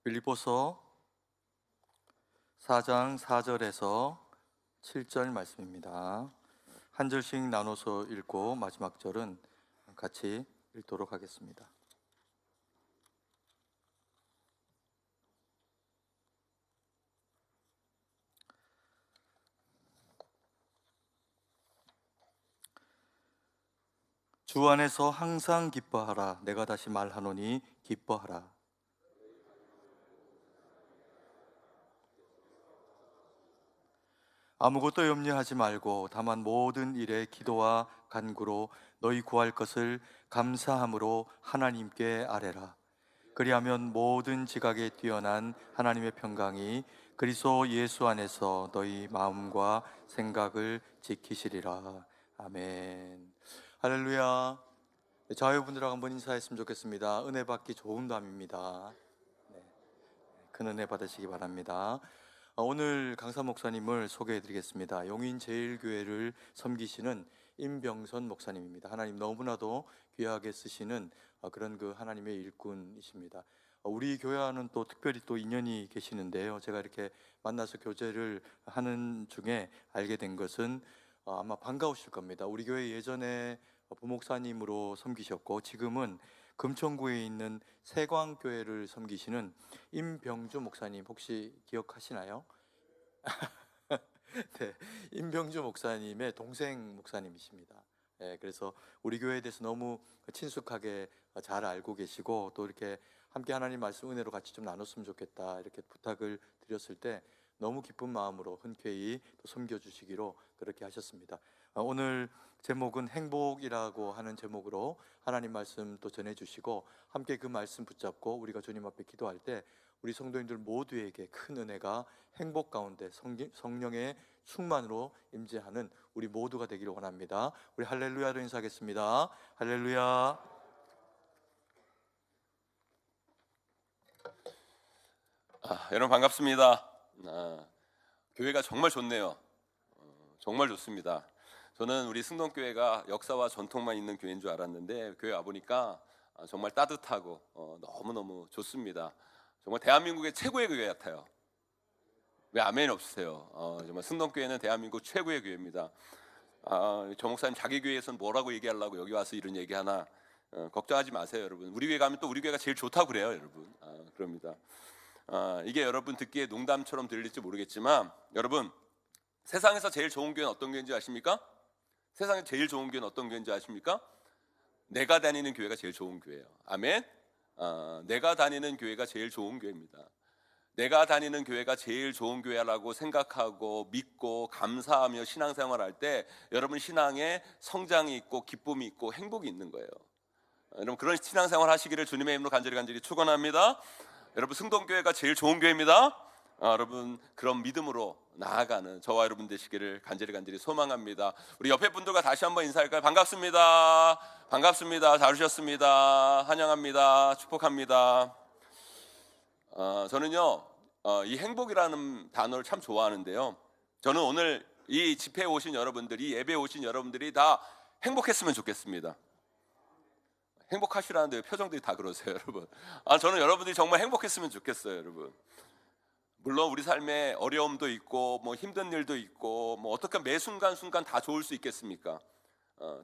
빌립보서 4장 4절에서 7절 말씀입니다. 한 절씩 나눠서 읽고 마지막 절은 같이 읽도록 하겠습니다. 주 안에서 항상 기뻐하라. 내가 다시 말하노니 기뻐하라. 아무것도 염려하지 말고 다만 모든 일에 기도와 간구로 너희 구할 것을 감사함으로 하나님께 아뢰라. 그리하면 모든 지각에 뛰어난 하나님의 평강이 그리스도 예수 안에서 너희 마음과 생각을 지키시리라. 아멘. 할렐루야. 자유분들하고 한번 인사했으면 좋겠습니다. 은혜 받기 좋은 밤입니다. 큰 은혜 받으시기 바랍니다. 오늘 강사 목사님을 소개해 드리겠습니다. 용인제일교회를 섬기시는 임병선 목사님입니다. 하나님 너무나도 귀하게 쓰시는 그런 그 하나님의 일꾼이십니다. 우리 교회와는 또 특별히 또 인연이 계시는데요. 제가 이렇게 만나서 교제를 하는 중에 알게 된 것은 아마 반가우실 겁니다. 우리 교회 예전에 부목사님으로 섬기셨고 지금은 금천구에 있는 세광교회를 섬기시는 임병주 목사님 혹시 기억하시나요? 네, 임병주 목사님의 동생 목사님이십니다. 그래서 우리 교회에 대해서 너무 친숙하게 잘 알고 계시고 또 이렇게 함께 하나님 말씀 은혜로 같이 좀 나눴으면 좋겠다 이렇게 부탁을 드렸을 때 너무 기쁜 마음으로 흔쾌히 또 섬겨주시기로 그렇게 하셨습니다. 오늘 제목은 행복이라고 하는 제목으로 하나님 말씀 또 전해주시고 함께 그 말씀 붙잡고 우리가 주님 앞에 기도할 때 우리 성도님들 모두에게 큰 은혜가 행복 가운데 성령의 충만으로 임재하는 우리 모두가 되기를 원합니다. 우리 할렐루야로 인사하겠습니다. 할렐루야. 여러분 반갑습니다. 교회가 정말 좋네요. 정말 좋습니다. 저는 우리 승동교회가 역사와 전통만 있는 교회인 줄 알았는데 교회 와보니까 정말 따뜻하고 너무너무 좋습니다. 정말 대한민국의 최고의 교회 같아요. 왜 아멘이 없으세요? 정말 승동교회는 대한민국 최고의 교회입니다. 정 목사님 자기 교회에서는 뭐라고 얘기하려고 여기 와서 이런 얘기하나 걱정하지 마세요 여러분. 우리 교회 가면 또 우리 교회가 제일 좋다고 그래요 여러분. 그럽니다. 이게 여러분 듣기에 농담처럼 들릴지 모르겠지만 여러분 세상에서 제일 좋은 교회는 어떤 교회인지 아십니까? 세상에 제일 좋은 교회는 어떤 교회인지 아십니까? 내가 다니는 교회가 제일 좋은 교회예요. 아멘. 내가 다니는 교회가 제일 좋은 교회입니다. 내가 다니는 교회가 제일 좋은 교회라고 생각하고 믿고 감사하며 신앙생활할 때 여러분 신앙에 성장이 있고 기쁨이 있고 행복이 있는 거예요. 여러분 그런 신앙생활 하시기를 주님의 이름으로 간절히 축원합니다. 여러분 승동교회가 제일 좋은 교회입니다. 여러분 그런 믿음으로 나아가는 저와 여러분 되시기를 간절히 소망합니다. 우리 옆에 분들과 다시 한번 인사할까요? 반갑습니다. 반갑습니다. 잘 오셨습니다. 환영합니다. 축복합니다. 저는요 이 행복이라는 단어를 참 좋아하는데요. 저는 오늘 이 집회에 오신 여러분들이 예배에 오신 여러분들이 다 행복했으면 좋겠습니다. 행복하시라는데 표정들이 다 그러세요 여러분. 저는 여러분들이 정말 행복했으면 좋겠어요 여러분. 물론 우리 삶에 어려움도 있고 뭐 힘든 일도 있고 뭐 어떻게 매 순간순간 다 좋을 수 있겠습니까?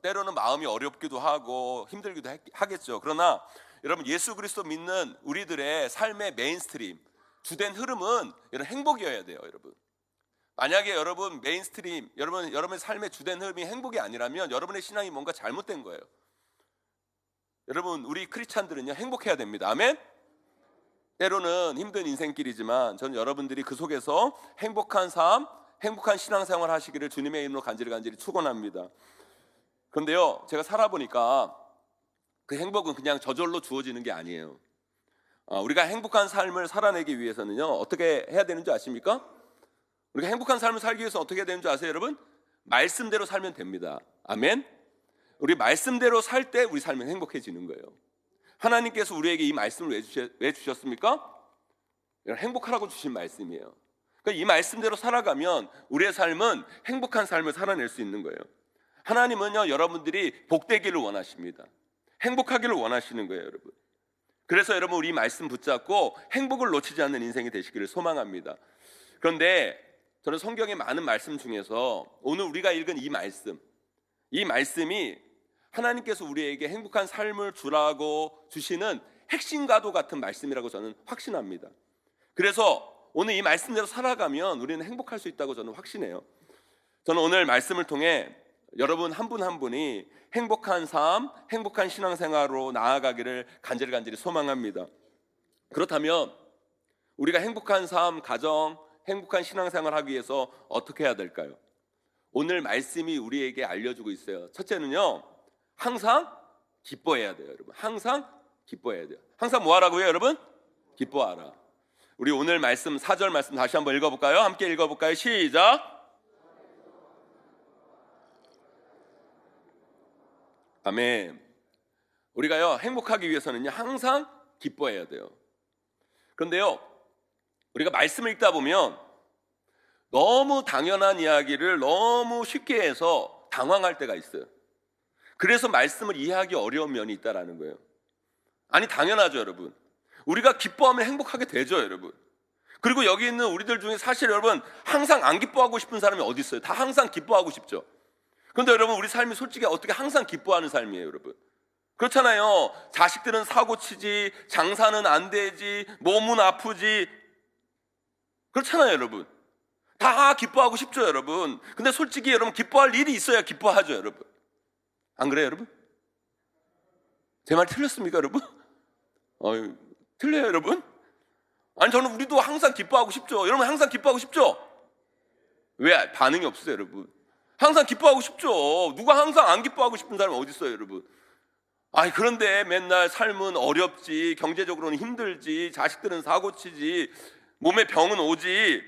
때로는 마음이 어렵기도 하고 힘들기도 하겠죠. 그러나 여러분 예수 그리스도 믿는 우리들의 삶의 메인스트림 주된 흐름은 이런 행복이어야 돼요 여러분. 만약에 여러분 메인스트림 여러분의 삶의 주된 흐름이 행복이 아니라면 여러분의 신앙이 뭔가 잘못된 거예요. 여러분 우리 크리스찬들은요 행복해야 됩니다. 아멘. 때로는 힘든 인생길이지만 저는 여러분들이 그 속에서 행복한 삶, 행복한 신앙생활 하시기를 주님의 이름으로 간절히 축원합니다. 그런데요 제가 살아보니까 그 행복은 그냥 저절로 주어지는 게 아니에요. 우리가 행복한 삶을 살아내기 위해서는요 어떻게 해야 되는 줄 아십니까? 우리가 행복한 삶을 살기 위해서 어떻게 해야 되는 줄 아세요 여러분? 말씀대로 살면 됩니다. 아멘. 우리 말씀대로 살 때 우리 삶은 행복해지는 거예요. 하나님께서 우리에게 이 말씀을 왜 주셨습니까? 행복하라고 주신 말씀이에요. 그러니까 이 말씀대로 살아가면 우리의 삶은 행복한 삶을 살아낼 수 있는 거예요. 하나님은요 여러분들이 복되기를 원하십니다. 행복하기를 원하시는 거예요 여러분. 그래서 여러분 우리 이 말씀 붙잡고 행복을 놓치지 않는 인생이 되시기를 소망합니다. 그런데 저는 성경의 많은 말씀 중에서 오늘 우리가 읽은 이 말씀이 하나님께서 우리에게 행복한 삶을 주라고 주시는 핵심과도 같은 말씀이라고 저는 확신합니다. 그래서 오늘 이 말씀대로 살아가면 우리는 행복할 수 있다고 저는 확신해요. 저는 오늘 말씀을 통해 여러분 한 분 한 분이 행복한 삶, 행복한 신앙생활로 나아가기를 간절히 소망합니다. 그렇다면 우리가 행복한 삶, 가정, 행복한 신앙생활을 하기 위해서 어떻게 해야 될까요? 오늘 말씀이 우리에게 알려주고 있어요. 첫째는요, 항상 기뻐해야 돼요, 여러분. 항상 기뻐해야 돼요. 항상 뭐 하라고요, 여러분? 기뻐하라. 우리 오늘 말씀 4절 말씀 다시 한번 읽어볼까요? 함께 읽어볼까요? 시작. 아멘. 우리가요 행복하기 위해서는요 항상 기뻐해야 돼요. 그런데요 우리가 말씀을 읽다 보면 너무 당연한 이야기를 너무 쉽게 해서 당황할 때가 있어요. 그래서 말씀을 이해하기 어려운 면이 있다라는 거예요. 아니 당연하죠 여러분. 우리가 기뻐하면 행복하게 되죠 여러분. 그리고 여기 있는 우리들 중에 사실 여러분 항상 안 기뻐하고 싶은 사람이 어디 있어요? 다 항상 기뻐하고 싶죠. 그런데 여러분 우리 삶이 솔직히 어떻게 항상 기뻐하는 삶이에요 여러분? 그렇잖아요. 자식들은 사고치지, 장사는 안 되지, 몸은 아프지, 그렇잖아요 여러분. 다 기뻐하고 싶죠 여러분. 근데 솔직히 여러분 기뻐할 일이 있어야 기뻐하죠 여러분. 안 그래요 여러분? 제 말 틀렸습니까 여러분? 틀려요 여러분? 아니 저는 우리도 항상 기뻐하고 싶죠. 여러분 항상 기뻐하고 싶죠? 왜 반응이 없으세요 여러분? 항상 기뻐하고 싶죠. 누가 항상 안 기뻐하고 싶은 사람이 어디 있어요 여러분? 아니 그런데 맨날 삶은 어렵지, 경제적으로는 힘들지, 자식들은 사고치지, 몸에 병은 오지.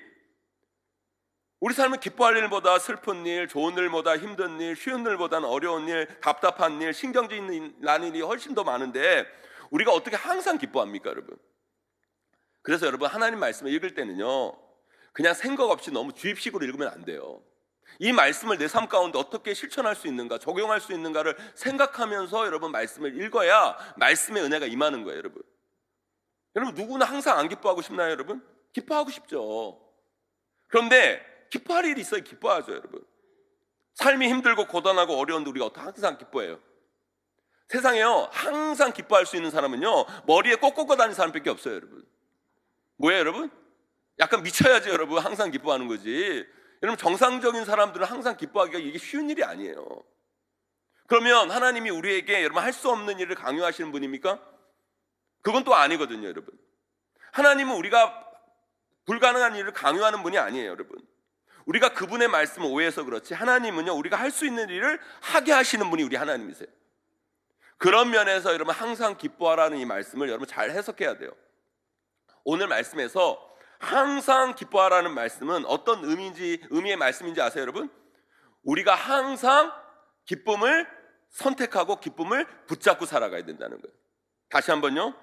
우리 삶은 기뻐할 일보다 슬픈 일, 좋은 일보다 힘든 일, 쉬운 일보다는 어려운 일, 답답한 일, 신경질 나는 일이 훨씬 더 많은데 우리가 어떻게 항상 기뻐합니까 여러분? 그래서 여러분 하나님 말씀을 읽을 때는요 그냥 생각 없이 너무 주입식으로 읽으면 안 돼요. 이 말씀을 내 삶 가운데 어떻게 실천할 수 있는가, 적용할 수 있는가를 생각하면서 여러분 말씀을 읽어야 말씀의 은혜가 임하는 거예요 여러분. 여러분 누구나 항상 안 기뻐하고 싶나요 여러분? 기뻐하고 싶죠. 그런데 기뻐할 일이 있어야 기뻐하죠 여러분. 삶이 힘들고 고단하고 어려운데 우리가 어떻게 항상 기뻐해요? 세상에요 항상 기뻐할 수 있는 사람은요 머리에 꼭 꽂고 다니는 사람밖에 없어요 여러분. 뭐예요 여러분? 약간 미쳐야지 여러분 항상 기뻐하는 거지. 여러분 정상적인 사람들은 항상 기뻐하기가 이게 쉬운 일이 아니에요. 그러면 하나님이 우리에게 여러분 할 수 없는 일을 강요하시는 분입니까? 그건 또 아니거든요 여러분. 하나님은 우리가 불가능한 일을 강요하는 분이 아니에요 여러분. 우리가 그분의 말씀을 오해해서 그렇지 하나님은요 우리가 할 수 있는 일을 하게 하시는 분이 우리 하나님이세요. 그런 면에서 여러분 항상 기뻐하라는 이 말씀을 여러분 잘 해석해야 돼요. 오늘 말씀에서 항상 기뻐하라는 말씀은 어떤 의미의 말씀인지 아세요 여러분? 우리가 항상 기쁨을 선택하고 기쁨을 붙잡고 살아가야 된다는 거예요. 다시 한번요.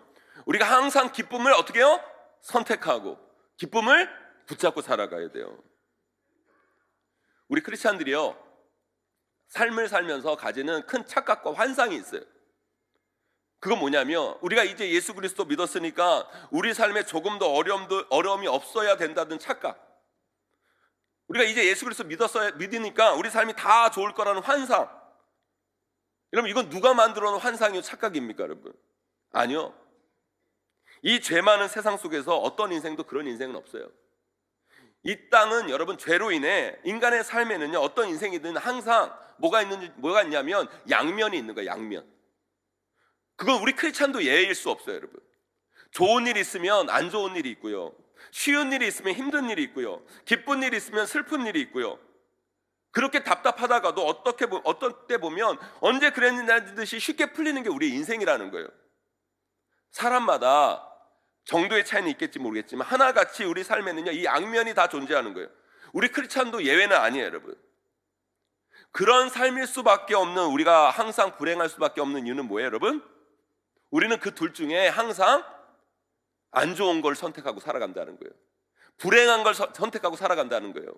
우리가 항상 기쁨을 어떻게 해요? 선택하고 기쁨을 붙잡고 살아가야 돼요. 우리 크리스찬들이요 삶을 살면서 가지는 큰 착각과 환상이 있어요. 그건 뭐냐면 우리가 이제 예수 그리스도 믿었으니까 우리 삶에 조금 더 어려움이 없어야 된다는 착각. 우리가 이제 예수 그리스도 믿으니까 우리 삶이 다 좋을 거라는 환상. 여러분 이건 누가 만들어 놓은 환상이요 착각입니까 여러분? 아니요. 이 죄 많은 세상 속에서 어떤 인생도 그런 인생은 없어요. 이 땅은 여러분 죄로 인해 인간의 삶에는요 어떤 인생이든 항상 뭐가 있냐면 양면이 있는 거예요. 양면. 그건 우리 크리스찬도 예외일 수 없어요 여러분. 좋은 일이 있으면 안 좋은 일이 있고요, 쉬운 일이 있으면 힘든 일이 있고요, 기쁜 일이 있으면 슬픈 일이 있고요. 그렇게 답답하다가도 어떤 때 보면 언제 그랬느냐는 듯이 쉽게 풀리는 게 우리의 인생이라는 거예요. 사람마다 정도의 차이는 있겠지 모르겠지만 하나같이 우리 삶에는요 이 양면이 다 존재하는 거예요. 우리 크리스찬도 예외는 아니에요 여러분. 그런 삶일 수밖에 없는, 우리가 항상 불행할 수밖에 없는 이유는 뭐예요 여러분? 우리는 그 둘 중에 항상 안 좋은 걸 선택하고 살아간다는 거예요. 불행한 걸 선택하고 살아간다는 거예요.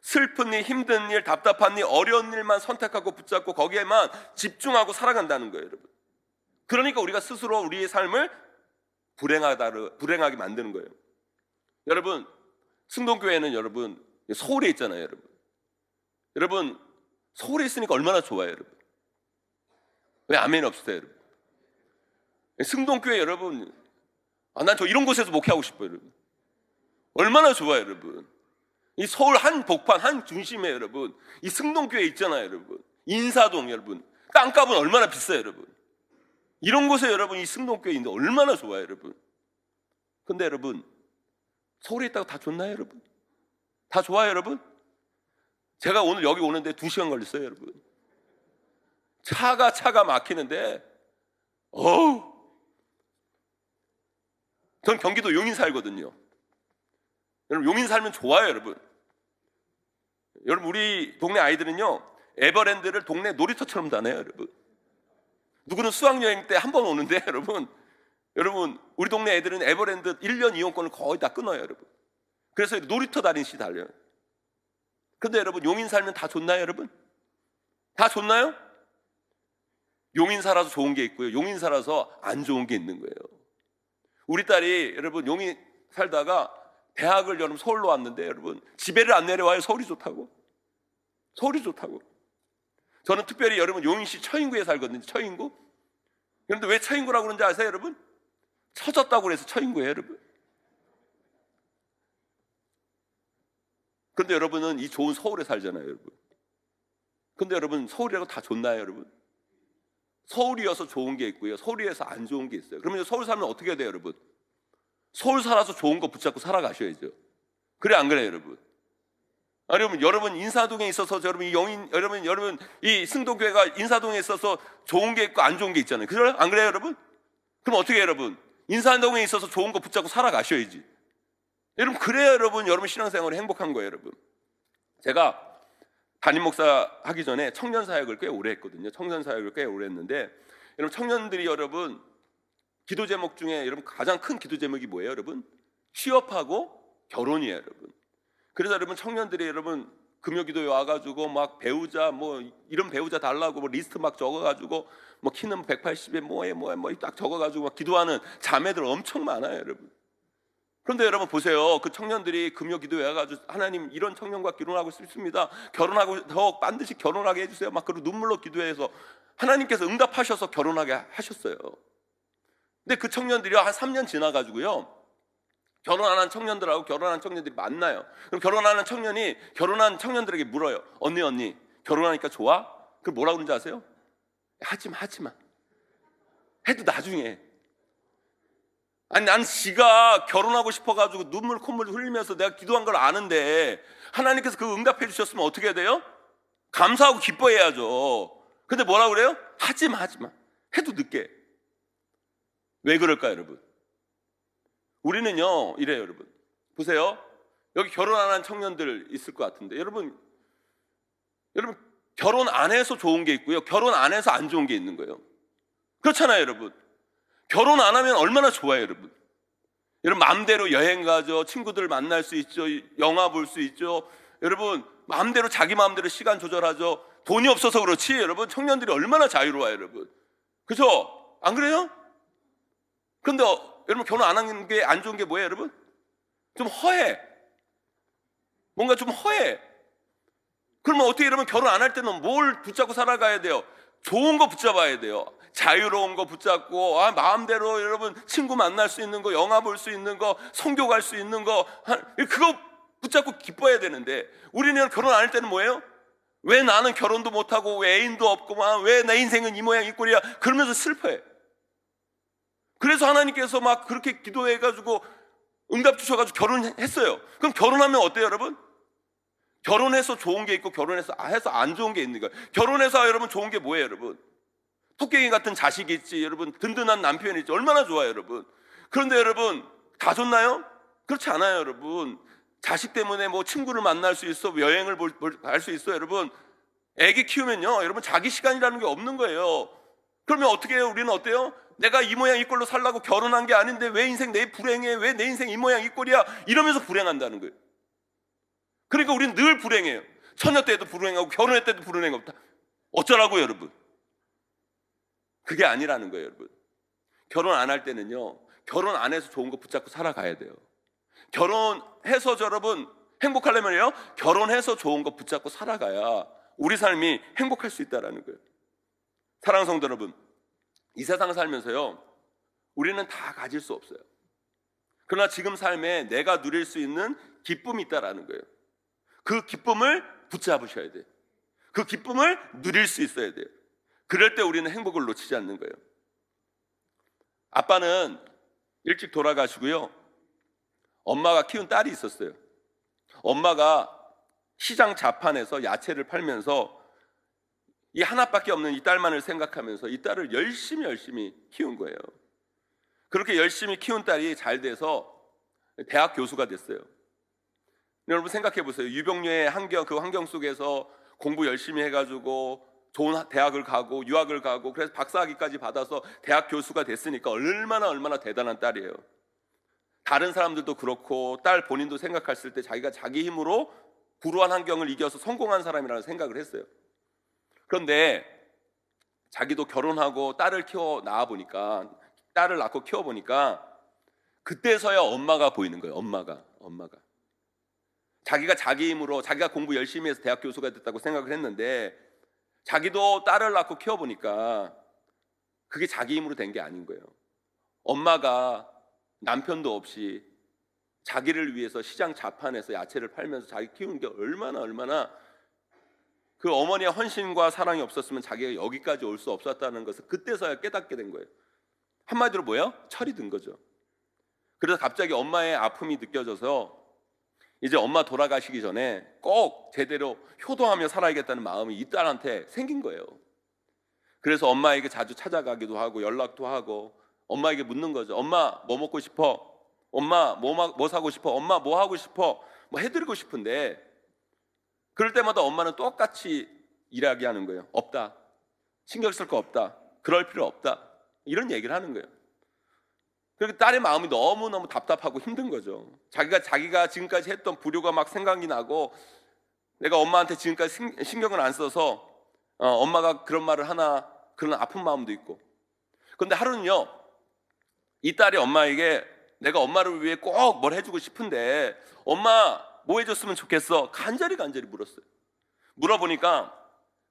슬픈 일, 힘든 일, 답답한 일, 어려운 일만 선택하고 붙잡고 거기에만 집중하고 살아간다는 거예요 여러분. 그러니까 우리가 스스로 우리의 삶을 불행하게 만드는 거예요. 여러분, 승동교회는 여러분 서울에 있잖아요. 여러분 서울에 있으니까 얼마나 좋아요. 여러분 왜 아멘 없으세요? 여러분 승동교회 여러분, 난 저 이런 곳에서 목회하고 싶어요. 여러분 얼마나 좋아요. 여러분 이 서울 한 복판 한 중심에 여러분 이 승동교회 있잖아요. 여러분 인사동, 여러분 땅값은 얼마나 비싸요. 여러분 이런 곳에 여러분 이 승동교회 있는데 얼마나 좋아요. 여러분 근데 여러분 서울에 있다고 다 좋나요? 여러분 다 좋아요. 여러분 제가 오늘 여기 오는데 2시간 걸렸어요. 여러분 차가 막히는데 전 경기도 용인 살거든요. 여러분 용인 살면 좋아요. 여러분 우리 동네 아이들은요 에버랜드를 동네 놀이터처럼 다녀요. 여러분 누구는 수학여행 때 한 번 오는데 여러분 우리 동네 애들은 에버랜드 1년 이용권을 거의 다 끊어요. 여러분 그래서 놀이터 다니시 달려요. 근데 여러분 용인 살면 다 좋나요? 여러분 다 좋나요? 용인 살아서 좋은 게 있고요, 용인 살아서 안 좋은 게 있는 거예요. 우리 딸이 여러분 용인 살다가 대학을 여러분 서울로 왔는데 여러분 집에를 안 내려와요. 서울이 좋다고. 저는 특별히 여러분 용인시 처인구에 살거든요. 처인구. 그런데 왜 처인구라고 그러는지 아세요? 여러분 처졌다고 그래서 처인구예요. 여러분 근데 여러분은 이 좋은 서울에 살잖아요. 여러분 근데 여러분 서울이라고 다 좋나요? 여러분 서울이어서 좋은 게 있고요, 서울이어서 안 좋은 게 있어요. 그러면 서울 살면 어떻게 해야 돼요? 여러분 서울 살아서 좋은 거 붙잡고 살아가셔야죠. 그래 안 그래요? 여러분 인사동에 있어서 여러분 이 승동교회가 인사동에 있어서 좋은 게 있고 안 좋은 게 있잖아요. 그래요? 안 그래요? 여러분 그럼 어떻게 해요? 여러분 인사동에 있어서 좋은 거 붙잡고 살아가셔야지. 여러분 그래야 여러분 신앙생활이 행복한 거예요. 여러분 제가 담임 목사 하기 전에 청년 사역을 꽤 오래 했거든요. 했는데 여러분 청년들이 여러분 기도 제목 중에 여러분 가장 큰 기도 제목이 뭐예요? 여러분 취업하고 결혼이에요. 여러분 그래서 여러분 청년들이 여러분 금요기도에 와가지고 막 배우자 이런 배우자 달라고 리스트 막 적어가지고 키는 180에 뭐에 딱 적어가지고 막 기도하는 자매들 엄청 많아요. 여러분 그런데 여러분 보세요. 그 청년들이 금요기도에 와가지고 하나님 이런 청년과 결혼하고 싶습니다. 결혼하고 더 반드시 결혼하게 해주세요. 막 그리고 눈물로 기도해서 하나님께서 응답하셔서 결혼하게 하셨어요. 근데 그 청년들이 한 3년 지나가지고요 결혼 안 한 청년들하고 결혼한 청년들이 만나요. 그럼 결혼한 청년들에게 물어요. 언니 결혼하니까 좋아? 그럼 뭐라고 그러는지 아세요? 하지마 해도 나중에. 아니 난 지가 결혼하고 싶어가지고 눈물 콧물 흘리면서 내가 기도한 걸 아는데 하나님께서 그 응답해 주셨으면 어떻게 해야 돼요? 감사하고 기뻐해야죠. 근데 뭐라고 그래요? 하지마 해도 늦게. 왜 그럴까요? 여러분 우리는요 이래요. 여러분 보세요. 여기 결혼 안 한 청년들 있을 것 같은데 여러분 결혼 안 해서 좋은 게 있고요, 결혼 안 해서 안 좋은 게 있는 거예요. 그렇잖아요. 여러분 결혼 안 하면 얼마나 좋아요. 여러분 마음대로 여행 가죠, 친구들 만날 수 있죠, 영화 볼 수 있죠. 여러분 자기 마음대로 시간 조절하죠. 돈이 없어서 그렇지 여러분 청년들이 얼마나 자유로워요. 여러분 그죠? 안 그래요? 그런데 여러분 결혼 안 하는 게 안 좋은 게 뭐예요? 여러분 좀 허해. 뭔가 좀 허해. 그러면 어떻게 여러분 결혼 안 할 때는 뭘 붙잡고 살아가야 돼요? 좋은 거 붙잡아야 돼요. 자유로운 거 붙잡고 마음대로 여러분 친구 만날 수 있는 거, 영화 볼 수 있는 거, 선교 갈 수 있는 거, 그거 붙잡고 기뻐해야 되는데 우리는 결혼 안 할 때는 뭐예요? 왜 나는 결혼도 못하고 왜 애인도 없고만 왜 내 인생은 이 모양 이 꼴이야 그러면서 슬퍼해. 그래서 하나님께서 막 그렇게 기도해가지고 응답 주셔가지고 결혼했어요. 그럼 결혼하면 어때요? 여러분 결혼해서 좋은 게 있고 결혼해서 안 좋은 게 있는 거예요. 결혼해서 여러분 좋은 게 뭐예요? 여러분 토끼 같은 자식이 있지, 여러분 든든한 남편이 있지, 얼마나 좋아요. 여러분 그런데 여러분 다 좋나요? 그렇지 않아요. 여러분 자식 때문에 친구를 만날 수 있어, 여행을 갈 수 있어. 여러분 애기 키우면요 여러분 자기 시간이라는 게 없는 거예요. 그러면 어떻게 해요? 우리는 어때요? 내가 이 모양 이 꼴로 살라고 결혼한 게 아닌데 왜 인생 내 불행해, 왜 내 인생 이 모양 이 꼴이야 이러면서 불행한다는 거예요. 그러니까 우리는 늘 불행해요. 처녀 때도 불행하고 결혼할 때도 불행하고. 어쩌라고요? 여러분 그게 아니라는 거예요. 여러분 결혼 안 할 때는요, 결혼 안 해서 좋은 거 붙잡고 살아가야 돼요. 결혼해서 여러분 행복하려면요, 결혼해서 좋은 거 붙잡고 살아가야 우리 삶이 행복할 수 있다라는 거예요. 사랑하는 성도 여러분, 이 세상 살면서요, 우리는 다 가질 수 없어요. 그러나 지금 삶에 내가 누릴 수 있는 기쁨이 있다라는 거예요. 그 기쁨을 붙잡으셔야 돼요. 그 기쁨을 누릴 수 있어야 돼요. 그럴 때 우리는 행복을 놓치지 않는 거예요. 아빠는 일찍 돌아가시고요, 엄마가 키운 딸이 있었어요. 엄마가 시장 자판에서 야채를 팔면서 이 하나밖에 없는 이 딸만을 생각하면서 이 딸을 열심히 키운 거예요. 그렇게 열심히 키운 딸이 잘 돼서 대학 교수가 됐어요. 여러분 생각해 보세요. 유병녀의 그 환경 속에서 공부 열심히 해가지고 좋은 대학을 가고 유학을 가고 그래서 박사학위까지 받아서 대학 교수가 됐으니까 얼마나 대단한 딸이에요. 다른 사람들도 그렇고 딸 본인도 생각했을 때 자기가 자기 힘으로 불우한 환경을 이겨서 성공한 사람이라는 생각을 했어요. 그런데 자기도 결혼하고 딸을 딸을 낳고 키워보니까 그때서야 엄마가 보이는 거예요. 엄마가 자기가 자기 힘으로 자기가 공부 열심히 해서 대학 교수가 됐다고 생각을 했는데 자기도 딸을 낳고 키워보니까 그게 자기 힘으로 된 게 아닌 거예요. 엄마가 남편도 없이 자기를 위해서 시장 자판에서 야채를 팔면서 자기 키우는 게 얼마나 그 어머니의 헌신과 사랑이 없었으면 자기가 여기까지 올 수 없었다는 것을 그때서야 깨닫게 된 거예요. 한마디로 뭐예요? 철이 든 거죠. 그래서 갑자기 엄마의 아픔이 느껴져서 이제 엄마 돌아가시기 전에 꼭 제대로 효도하며 살아야겠다는 마음이 이 딸한테 생긴 거예요. 그래서 엄마에게 자주 찾아가기도 하고 연락도 하고 엄마에게 묻는 거죠. 엄마 뭐 먹고 싶어? 엄마 뭐 사고 싶어? 엄마 뭐 하고 싶어? 뭐 해드리고 싶은데 그럴 때마다 엄마는 똑같이 이야기하는 거예요. 없다. 신경 쓸 거 없다. 그럴 필요 없다. 이런 얘기를 하는 거예요. 그리고 딸의 마음이 너무너무 답답하고 힘든 거죠. 자기가 지금까지 했던 불효가 막 생각이 나고 내가 엄마한테 지금까지 신경을 안 써서 엄마가 그런 말을 하나 그런 아픈 마음도 있고. 그런데 하루는요, 이 딸이 엄마에게 내가 엄마를 위해 꼭 뭘 해주고 싶은데 엄마 뭐 해줬으면 좋겠어? 간절히 물었어요. 물어보니까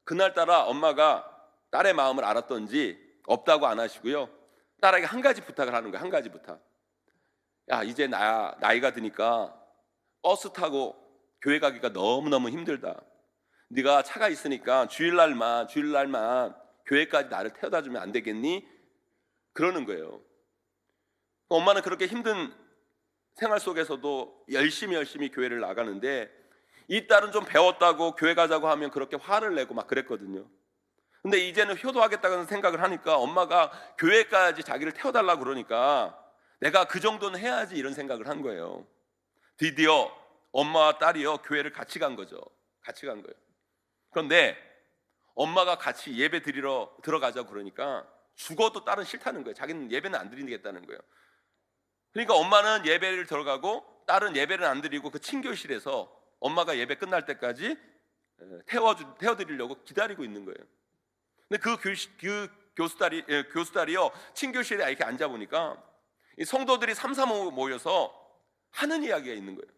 그날따라 엄마가 딸의 마음을 알았던지 없다고 안 하시고요, 딸에게 한 가지 부탁을 하는 거예요. 한 가지 부탁. 야, 이제 나이가 드니까 버스 타고 교회 가기가 너무너무 힘들다. 네가 차가 있으니까 주일날만 교회까지 나를 태워다 주면 안 되겠니? 그러는 거예요. 엄마는 그렇게 힘든 생활 속에서도 열심히 교회를 나가는데 이 딸은 좀 배웠다고 교회 가자고 하면 그렇게 화를 내고 막 그랬거든요. 근데 이제는 효도하겠다는 생각을 하니까 엄마가 교회까지 자기를 태워달라고 그러니까 내가 그 정도는 해야지 이런 생각을 한 거예요. 드디어 엄마와 딸이요 교회를 같이 간 거죠. 같이 간 거예요. 그런데 엄마가 같이 예배 드리러 들어가자고 그러니까 죽어도 딸은 싫다는 거예요. 자기는 예배는 안 드리겠다는 거예요. 그러니까 엄마는 예배를 들어가고 딸은 예배를 안 드리고 그 친교실에서 엄마가 예배 끝날 때까지 태워드리려고 기다리고 있는 거예요. 근데 그 교수딸이요 친교실에 이렇게 앉아 보니까 이 성도들이 삼삼오오 모여서 하는 이야기가 있는 거예요.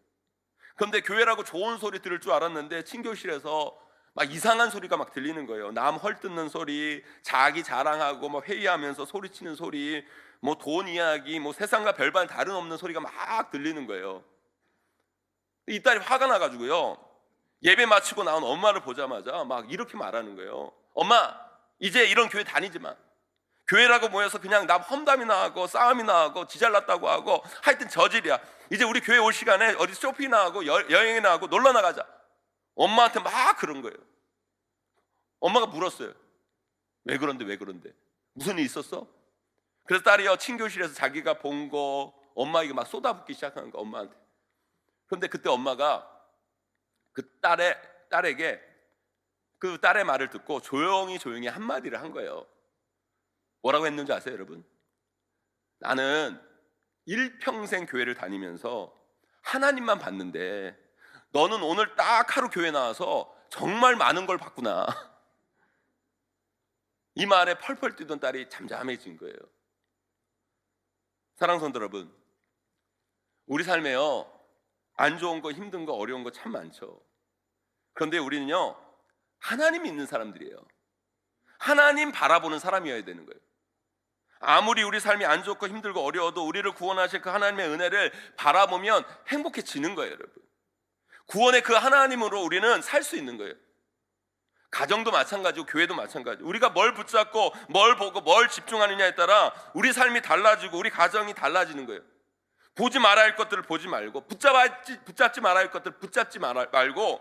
그런데 교회라고 좋은 소리 들을 줄 알았는데 친교실에서 막 이상한 소리가 막 들리는 거예요. 남 헐뜯는 소리, 자기 자랑하고 막 회의하면서 소리치는 소리, 뭐 돈 이야기, 뭐 세상과 별반 다른 없는 소리가 막 들리는 거예요. 이 딸이 화가 나가지고요 예배 마치고 나온 엄마를 보자마자 막 이렇게 말하는 거예요. 엄마, 이제 이런 교회 다니지 마. 교회라고 모여서 그냥 남 험담이나 하고 싸움이나 하고 지잘났다고 하고 하여튼 저질이야. 이제 우리 교회 올 시간에 어디 쇼핑이나 하고 여행이나 하고 놀러 나가자. 엄마한테 막 그런 거예요. 엄마가 물었어요. 왜 그런데? 무슨 일 있었어? 그래서 딸이요 친교실에서 자기가 본 거 엄마에게 막 쏟아붓기 시작하는 거 엄마한테. 그런데 그때 엄마가 그 딸에게 그 딸의 말을 듣고 조용히 한마디를 한 거예요. 뭐라고 했는지 아세요, 여러분? 나는 일평생 교회를 다니면서 하나님만 봤는데 너는 오늘 딱 하루 교회 나와서 정말 많은 걸 봤구나. 이 말에 펄펄 뛰던 딸이 잠잠해진 거예요. 사랑하는 성도 여러분, 우리 삶에요, 안 좋은 거, 힘든 거, 어려운 거 참 많죠. 그런데 우리는요, 하나님 믿는 사람들이에요. 하나님 바라보는 사람이어야 되는 거예요. 아무리 우리 삶이 안 좋고 힘들고 어려워도 우리를 구원하실 그 하나님의 은혜를 바라보면 행복해지는 거예요, 여러분. 구원의 그 하나님으로 우리는 살 수 있는 거예요. 가정도 마찬가지고 교회도 마찬가지고, 우리가 뭘 붙잡고 뭘 보고 뭘 집중하느냐에 따라 우리 삶이 달라지고 우리 가정이 달라지는 거예요. 보지 말아야 할 것들을 보지 말고, 붙잡지 말아야 할 것들을 붙잡지 말고,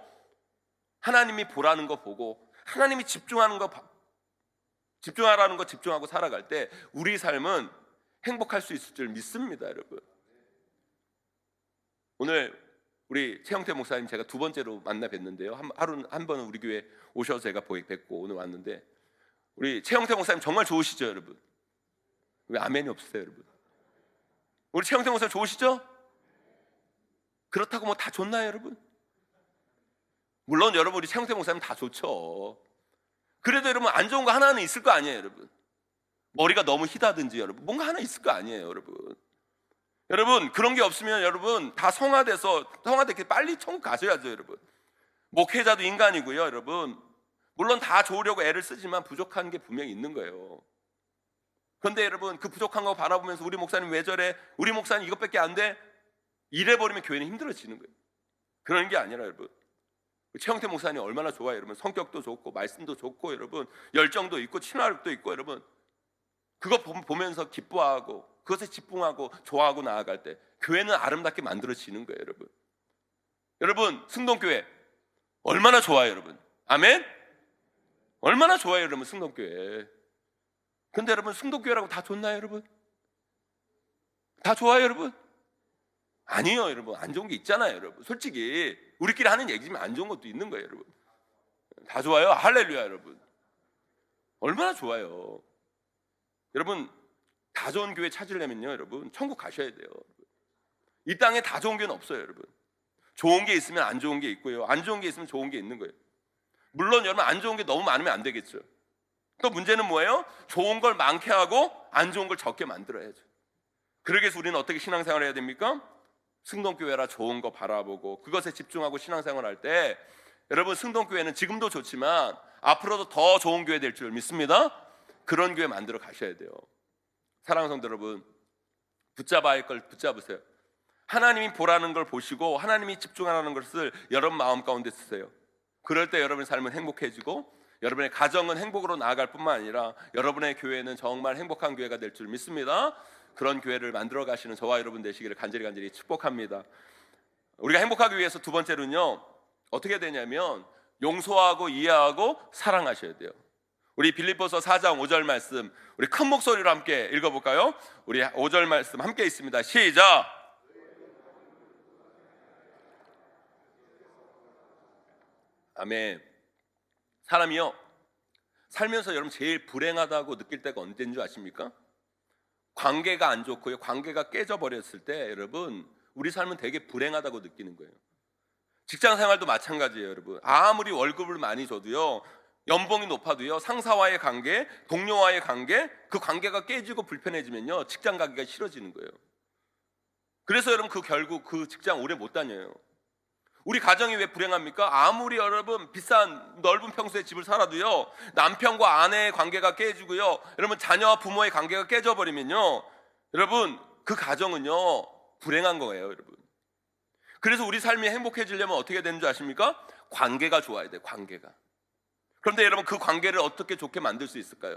하나님이 보라는 거 보고 하나님이 집중하라는 거 집중하고 살아갈 때 우리 삶은 행복할 수 있을 줄 믿습니다, 여러분. 오늘 우리 최영태 목사님 제가 두 번째로 만나 뵀는데요. 하루 한 번은 우리 교회 오셔서 제가 뵙고 오늘 왔는데, 우리 최영태 목사님 정말 좋으시죠, 여러분? 왜 아멘이 없으세요, 여러분? 우리 최영태 목사님 좋으시죠? 그렇다고 뭐 다 좋나요, 여러분? 물론 여러분, 우리 최영태 목사님 다 좋죠. 그래도 여러분, 안 좋은 거 하나는 있을 거 아니에요, 여러분. 머리가 너무 희다든지 여러분, 뭔가 하나 있을 거 아니에요, 여러분. 여러분, 그런 게 없으면 여러분 다 성화됐게 빨리 천국 가셔야죠, 여러분. 목회자도 인간이고요, 여러분. 물론 다 좋으려고 애를 쓰지만 부족한 게 분명히 있는 거예요. 그런데 여러분, 그 부족한 거 바라보면서 우리 목사님 왜 저래? 우리 목사님 이것밖에 안 돼? 이래버리면 교회는 힘들어지는 거예요. 그런 게 아니라 여러분, 최영태 목사님 얼마나 좋아요, 여러분. 성격도 좋고 말씀도 좋고 여러분, 열정도 있고 친화력도 있고 여러분. 그거 보면서 기뻐하고 그것에 집중하고 좋아하고 나아갈 때 교회는 아름답게 만들어지는 거예요, 여러분. 여러분, 승동교회 얼마나 좋아요, 여러분. 아멘? 얼마나 좋아요, 여러분, 승동교회. 근데 여러분, 승동교회라고 다 좋나요, 여러분? 다 좋아요, 여러분? 아니요, 여러분. 안 좋은 게 있잖아요, 여러분. 솔직히 우리끼리 하는 얘기지만 안 좋은 것도 있는 거예요, 여러분. 다 좋아요? 할렐루야, 여러분. 얼마나 좋아요. 여러분, 다 좋은 교회 찾으려면요, 여러분, 천국 가셔야 돼요. 이 땅에 다 좋은 교회는 없어요, 여러분. 좋은 게 있으면 안 좋은 게 있고요, 안 좋은 게 있으면 좋은 게 있는 거예요. 물론 여러분, 안 좋은 게 너무 많으면 안 되겠죠. 또 문제는 뭐예요? 좋은 걸 많게 하고 안 좋은 걸 적게 만들어야죠. 그러기 위해서 우리는 어떻게 신앙생활을 해야 됩니까? 승동교회라 좋은 거 바라보고 그것에 집중하고 신앙생활을 할 때 여러분, 승동교회는 지금도 좋지만 앞으로도 더 좋은 교회 될 줄 믿습니다. 그런 교회 만들어 가셔야 돼요. 사랑하는 성도 여러분, 붙잡아야 할 걸 붙잡으세요. 하나님이 보라는 걸 보시고 하나님이 집중하라는 것을 여러분 마음 가운데 쓰세요. 그럴 때 여러분의 삶은 행복해지고 여러분의 가정은 행복으로 나아갈 뿐만 아니라 여러분의 교회는 정말 행복한 교회가 될 줄 믿습니다. 그런 교회를 만들어 가시는 저와 여러분 되시기를 간절히 축복합니다. 우리가 행복하기 위해서 두 번째로는요, 어떻게 되냐면 용서하고 이해하고 사랑하셔야 돼요. 우리 빌립보서 4장 5절 말씀, 우리 큰 목소리로 함께 읽어볼까요? 우리 5절 말씀 함께 있습니다. 시작! 아멘. 사람이요, 살면서 여러분 제일 불행하다고 느낄 때가 언제인 줄 아십니까? 관계가 안 좋고요, 관계가 깨져버렸을 때 여러분, 우리 삶은 되게 불행하다고 느끼는 거예요. 직장 생활도 마찬가지예요, 여러분. 아무리 월급을 많이 줘도요, 연봉이 높아도요, 상사와의 관계, 동료와의 관계, 그 관계가 깨지고 불편해지면요, 직장 가기가 싫어지는 거예요. 그래서 여러분, 결국 그 직장 오래 못 다녀요. 우리 가정이 왜 불행합니까? 아무리 여러분 비싼 넓은 평수의 집을 살아도요, 남편과 아내의 관계가 깨지고요, 여러분 자녀와 부모의 관계가 깨져버리면요, 여러분 그 가정은요 불행한 거예요, 여러분. 그래서 우리 삶이 행복해지려면 어떻게 되는 줄 아십니까? 관계가 좋아야 돼요, 관계가. 그런데 여러분, 그 관계를 어떻게 좋게 만들 수 있을까요?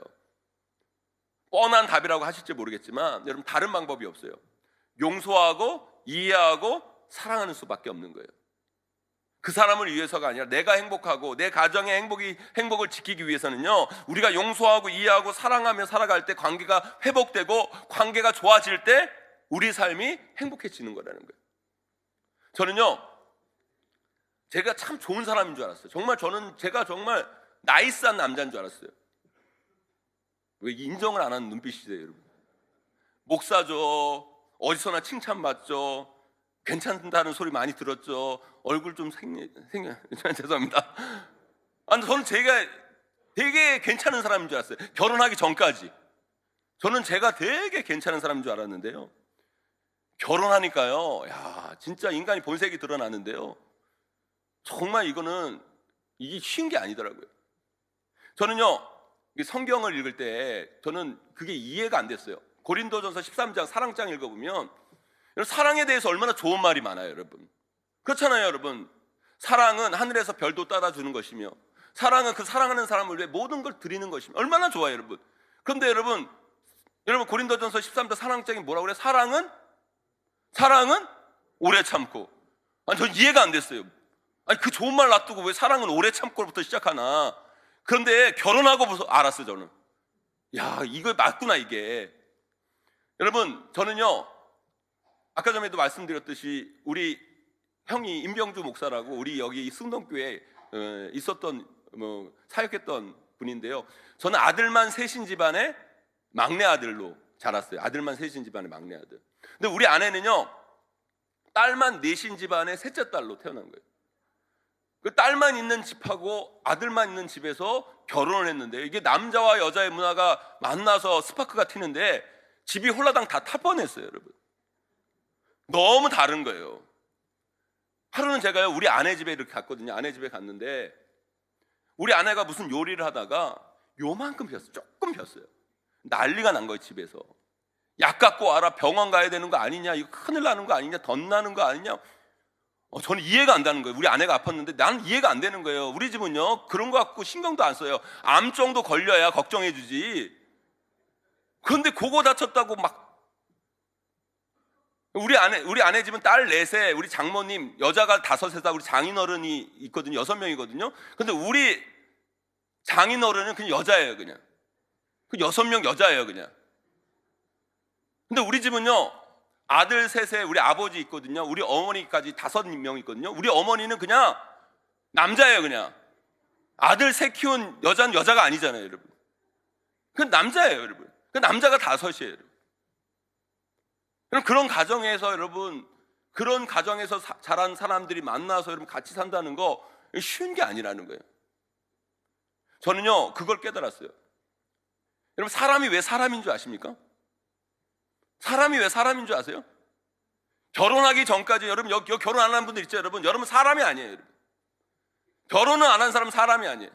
뻔한 답이라고 하실지 모르겠지만 여러분, 다른 방법이 없어요. 용서하고 이해하고 사랑하는 수밖에 없는 거예요. 그 사람을 위해서가 아니라 내가 행복하고 내 가정의 행복을 지키기 위해서는요, 우리가 용서하고 이해하고 사랑하며 살아갈 때 관계가 회복되고 관계가 좋아질 때 우리 삶이 행복해지는 거라는 거예요. 저는요, 제가 참 좋은 사람인 줄 알았어요. 제가 정말 나이스한 남자인 줄 알았어요. 왜 인정을 안 하는 눈빛이세요, 여러분? 목사죠, 어디서나 칭찬받죠, 괜찮다는 소리 많이 들었죠, 얼굴 좀 죄송합니다. 저는 제가 되게 괜찮은 사람인 줄 알았어요. 결혼하기 전까지 저는 제가 되게 괜찮은 사람인 줄 알았는데요, 결혼하니까요, 야, 진짜 인간이 본색이 드러나는데요. 정말 이게 쉬운 게 아니더라고요. 저는요, 성경을 읽을 때 저는 그게 이해가 안 됐어요. 고린도전서 13장 사랑장 읽어보면 사랑에 대해서 얼마나 좋은 말이 많아요, 여러분. 그렇잖아요, 여러분. 사랑은 하늘에서 별도 따라주는 것이며, 사랑은 그 사랑하는 사람을 위해 모든 걸 드리는 것이며, 얼마나 좋아요, 여러분. 그런데 여러분 고린도전서 13장 사랑장이 뭐라고 그래요? 사랑은 오래 참고. 아니, 전 이해가 안 됐어요. 아니, 그 좋은 말 놔두고 왜 사랑은 오래 참고부터 시작하나. 그런데 결혼하고부터 알았어요, 저는. 야, 이거 맞구나, 이게. 여러분, 저는요, 아까 전에도 말씀드렸듯이 우리 형이 임병주 목사라고 우리 여기 승동교회에 있었던 사역했던 분인데요. 저는 아들만 셋인 집안의 막내 아들로 자랐어요. 아들만 셋인 집안의 막내 아들. 근데 우리 아내는요, 딸만 넷인 집안의 셋째 딸로 태어난 거예요. 그 딸만 있는 집하고 아들만 있는 집에서 결혼을 했는데, 이게 남자와 여자의 문화가 만나서 스파크가 튀는데 집이 홀라당 다 탈 뻔했어요, 여러분. 너무 다른 거예요. 하루는 제가요, 우리 아내 집에 이렇게 갔거든요. 아내 집에 갔는데 우리 아내가 무슨 요리를 하다가 요만큼 폈어요. 조금 폈어요. 난리가 난 거예요, 집에서. 약 갖고 와라, 병원 가야 되는 거 아니냐, 이거 큰일 나는 거 아니냐, 덧 나는 거 아니냐. 저는 이해가 안 되는 거예요. 우리 아내가 아팠는데 나는 이해가 안 되는 거예요. 우리 집은요, 그런 거 갖고 신경도 안 써요. 암 정도 걸려야 걱정해 주지. 그런데 그거 다쳤다고 막. 우리 아내 집은 딸 넷에 우리 장모님 여자가 5에다 우리 장인어른이 있거든요. 6명이거든요. 근데 우리 장인어른은 그냥 여자예요, 그냥. 그 6명 여자예요, 그냥. 근데 우리 집은요, 아들 셋에 우리 아버지 있거든요. 우리 어머니까지 5명 있거든요. 우리 어머니는 그냥 남자예요, 그냥. 아들 셋 키운 여자는 여자가 아니잖아요, 여러분. 그 남자예요, 여러분. 그 남자가 5이에요, 여러분. 그런 가정에서 여러분, 그런 가정에서 자란 사람들이 만나서 여러분 같이 산다는 거 쉬운 게 아니라는 거예요. 저는요, 그걸 깨달았어요. 여러분, 사람이 왜 사람인 줄 아십니까? 사람이 왜 사람인 줄 아세요? 결혼하기 전까지, 여러분 여기 결혼 안 한 분들 있죠, 여러분. 여러분 사람이 아니에요, 여러분. 결혼을 안 한 사람은 사람이 아니에요.